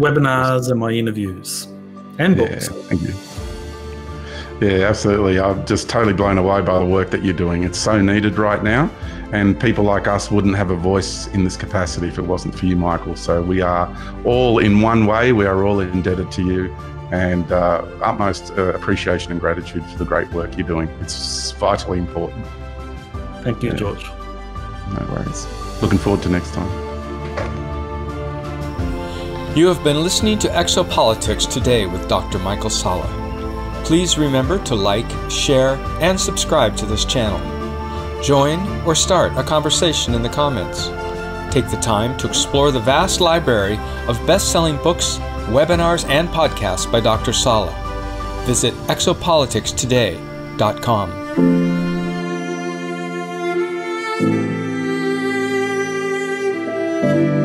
webinars and my interviews and books. Yeah, thank you. Yeah, absolutely. I'm just totally blown away by the work that you're doing. It's so needed right now, and people like us wouldn't have a voice in this capacity if it wasn't for you, Michael. So we are all, in one way, we are all indebted to you, and utmost appreciation and gratitude for the great work you're doing. It's vitally important. Thank you, George. No worries. Looking forward to next time. You have been listening to Exopolitics Today with Dr. Michael Salla. Please remember to like, share, and subscribe to this channel. Join or start a conversation in the comments. Take the time to explore the vast library of best-selling books, webinars, and podcasts by Dr. Salla. Visit exopoliticstoday.com.